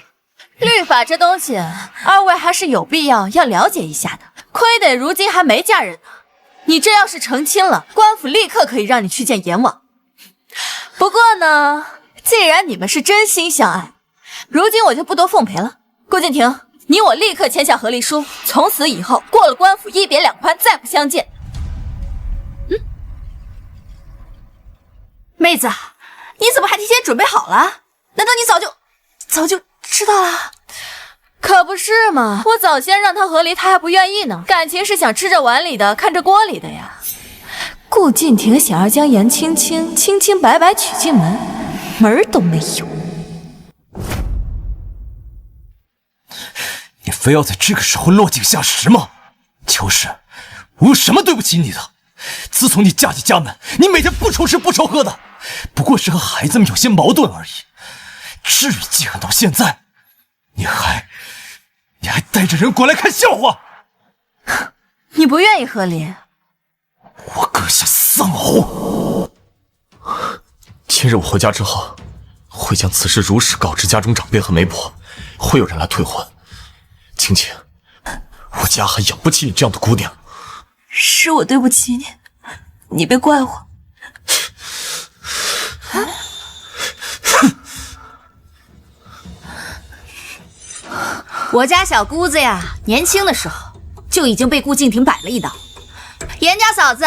律法这东西，二位还是有必要了解一下的。亏得如今还没嫁人呢，你这要是成亲了，官府立刻可以让你去见阎王。不过呢，既然你们是真心相爱，如今我就不多奉陪了。顾敬亭，你我立刻签下和离书，从此以后过了官府一别两宽，再不相见。妹子，你怎么还提前准备好了？难道你早就知道了？可不是嘛，我早先让他和离，他还不愿意呢。感情是想吃着碗里的，看着锅里的呀。顾敬亭想要将严青青清清白白娶进门，门儿都没有。你非要在这个时候落井下石吗？秋氏，我有什么对不起你的？自从你嫁进家门，你每天不愁吃不愁喝的，不过是和孩子们有些矛盾而已。至于记恨到现在，你还带着人过来看笑话？你不愿意和离？我阁下丧偶！今日我回家之后，会将此事如实告知家中长辈和媒婆，会有人来退婚。青青，我家还养不起你这样的姑娘。是我对不起你，你别怪我。我家小姑子呀，年轻的时候就已经被顾敬亭摆了一刀。严家嫂子，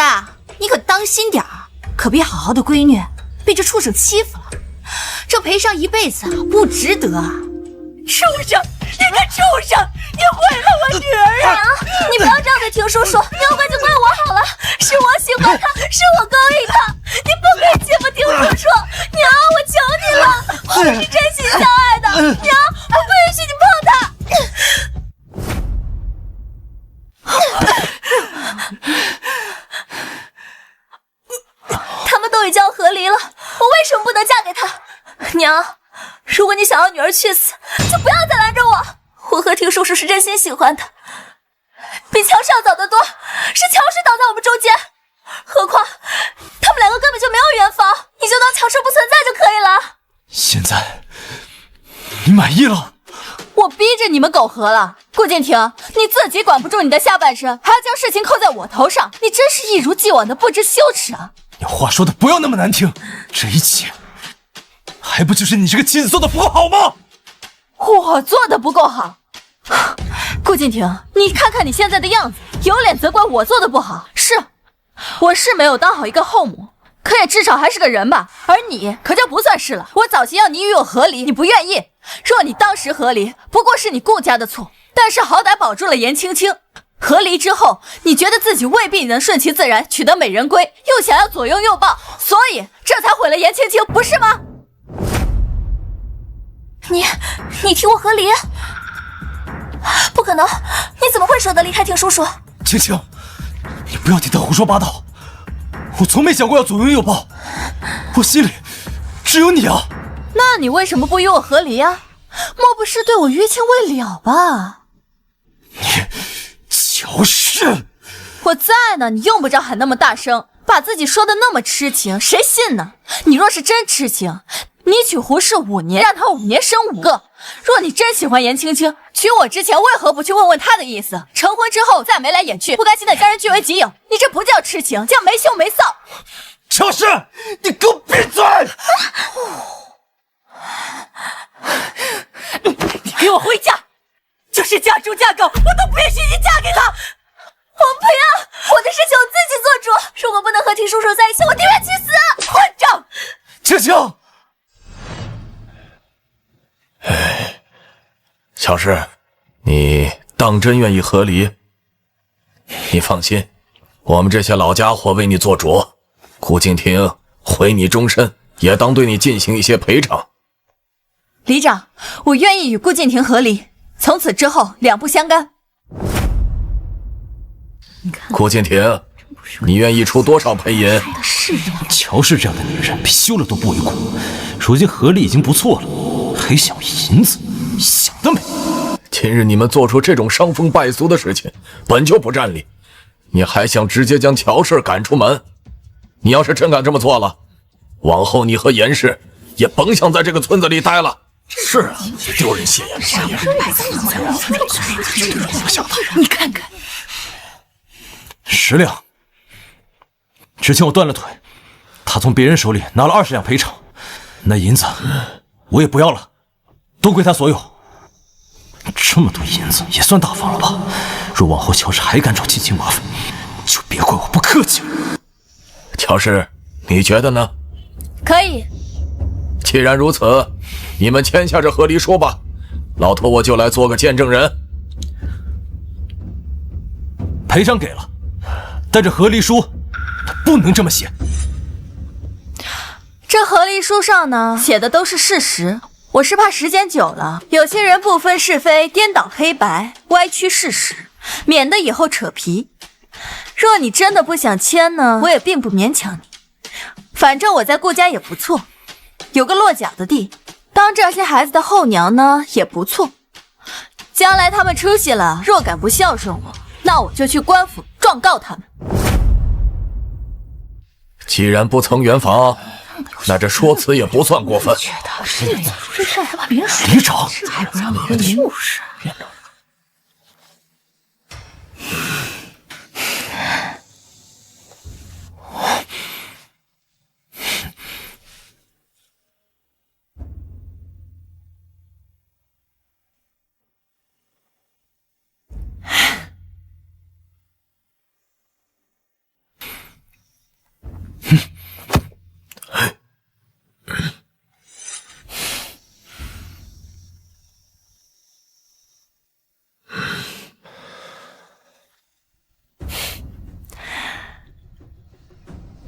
你可当心点儿，可别好好的闺女被这畜生欺负了，这赔上一辈子不值得啊！畜生，你个畜生，你毁了我女儿啊！你不要这样对婷叔叔，要怪就怪我好了，是我喜欢他，是我勾引他。去死，就不要再拦着我。我和听叔叔是真心喜欢的，比乔氏要早得多，是乔氏挡在我们中间。何况他们两个根本就没有远房，你就当乔氏不存在就可以了。现在你满意了？我逼着你们苟合了。顾敬亭，你自己管不住你的下半身，还要将事情扣在我头上，你真是一如既往的不知羞耻啊！你话说的不要那么难听，这一切还不就是你这个妻子做的不够好吗？我做的不够好。顾敬亭，你看看你现在的样子，有脸责怪我做的不好？是，我是没有当好一个后母，可也至少还是个人吧。而你可就不算是了。我早先要你与我和离，你不愿意。若你当时和离，不过是你顾家的错，但是好歹保住了颜青青。和离之后，你觉得自己未必能顺其自然取得美人归，又想要左拥右抱，所以这才毁了颜青青，不是吗？你替我和离？不可能，你怎么会舍得离开听叔叔？青青，你不要听他胡说八道，我从没想过要左拥右抱，我心里只有你啊。那你为什么不与我和离啊？莫不是对我余情未了吧？你乔氏，我在呢，你用不着喊那么大声，把自己说的那么痴情，谁信呢？你若是真痴情，你娶胡氏5年，让他5年生5个。若你真喜欢颜青青，娶我之前为何不去问问他的意思？成婚之后再眉来眼去，不甘心的将人据为己有，你这不叫痴情，叫没羞没臊。乔氏，你给我闭嘴！你给我回家！就是嫁猪嫁狗，我都不允许你嫁给他！我不要，我的事情我自己做主。如果不能和听叔叔在一起，我宁愿去死！混账！青青，乔氏，你当真愿意和离？你放心，我们这些老家伙为你做主。顾敬亭毁你终身，也当对你进行一些赔偿。里长，我愿意与顾敬亭和离，从此之后两不相干。顾敬亭，你愿意出多少赔银？乔氏这样的女人比休了都不为过，如今和离已经不错了，还想要银子，想得美！今日你们做出这种伤风败俗的事情，本就不占理，你还想直接将乔氏赶出门？你要是真敢这么做了，往后你和严氏也甭想在这个村子里待了。是啊，丢人现眼。你看看10两。之前我断了腿，他从别人手里拿了20两赔偿，那银子我也不要了，都归他所有。这么多银子也算大方了吧？若往后乔氏还敢找青青麻烦，就别怪我不客气了。乔氏，你觉得呢？可以。既然如此，你们签下这和离书吧，老头我就来做个见证人。赔偿给了，但这和离书不能这么写。这和离书上呢，写的都是事实。我是怕时间久了，有些人不分是非，颠倒黑白，歪曲事实，免得以后扯皮。若你真的不想签呢，我也并不勉强你。反正我在顾家也不错，有个落脚的地，当这些孩子的后娘呢也不错。将来他们出息了，若敢不孝顺我，那我就去官府状告他们。既然不曾圆房，那这说辞也不算过分。里长，还不让和离？就是。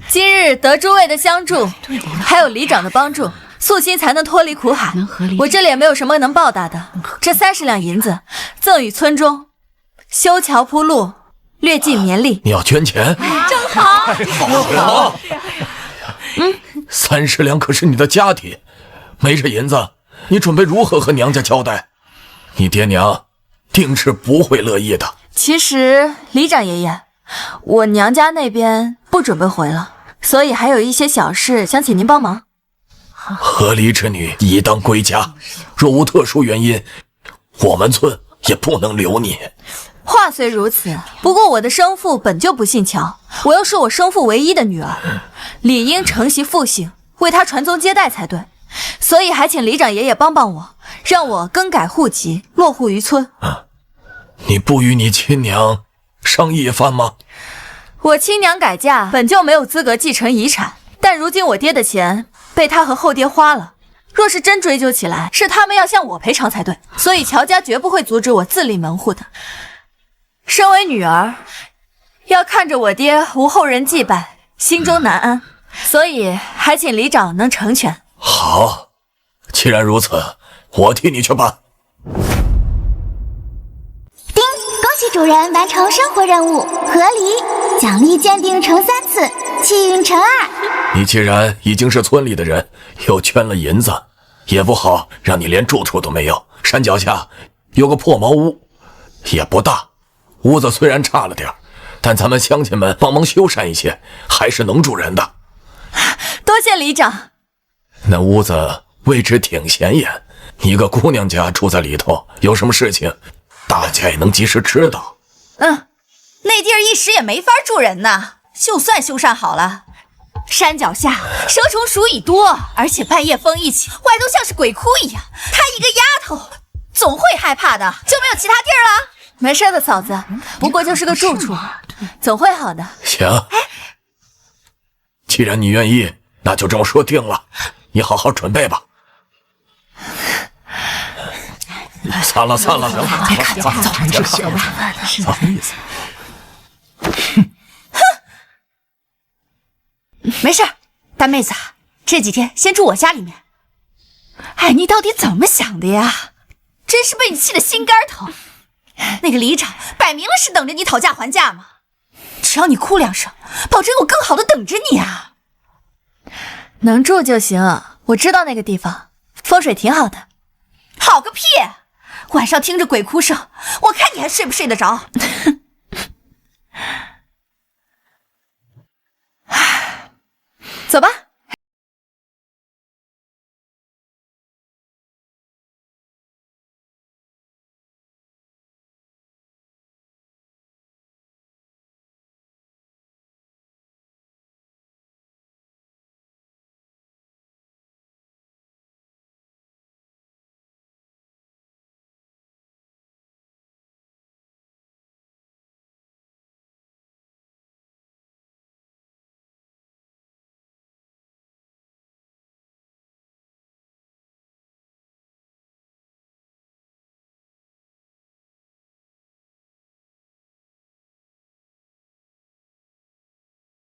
今日得诸位的相助，还有里长的帮助，素心才能脱离苦海。我这里也没有什么能报答的，这30两银子赠与村中，修桥铺路，略尽绵力。你要捐钱？正好，太好了！30两可是你的家底，没这银子，你准备如何和娘家交代？你爹娘定是不会乐意的。其实，里长爷爷，我娘家那边不准备回了，所以还有一些小事想请您帮忙。和离之女已当归家，若无特殊原因，我们村也不能留你。话虽如此，不过我的生父本就不姓乔，我又是我生父唯一的女儿，理应承袭父姓，为他传宗接代才对。所以还请里长爷爷帮帮我，让我更改户籍，落户于村。你不与你亲娘商议一番吗？我亲娘改嫁本就没有资格继承遗产，但如今我爹的钱被他和后爹花了，若是真追究起来，是他们要向我赔偿才对。所以乔家绝不会阻止我自立门户的。身为女儿，要看着我爹无后人祭拜，心中难安，所以还请里长能成全。好，既然如此，我替你去办。叮，恭喜主人完成生活任务，合理，奖励鉴定乘3次，气运乘2。你既然已经是村里的人，又圈了银子，也不好让你连住处都没有。山脚下有个破茅屋，也不大，屋子虽然差了点，但咱们乡亲们帮忙修缮一些，还是能住人的。多谢里长。那屋子位置挺显眼，一个姑娘家住在里头，有什么事情，大家也能及时知道。那地儿一时也没法住人呐，就算修缮好了，山脚下蛇虫鼠蚁多，而且半夜风一起，外头像是鬼窟一样。她一个丫头，总会害怕的，就没有其他地儿了？没事的，嫂子，不过就是个住处，总会好的。行，既然你愿意，那就这么说定了。你好好准备吧。散了，行了，别看走，这小子是什么意思？没事，大妹子，这几天先住我家里面。哎，你到底怎么想的呀？真是被你气得心肝疼。那个里长摆明了是等着你讨价还价嘛，只要你哭2声，保证我更好的等着你啊。能住就行，我知道那个地方，风水挺好的。好个屁！晚上听着鬼哭声，我看你还睡不睡得着。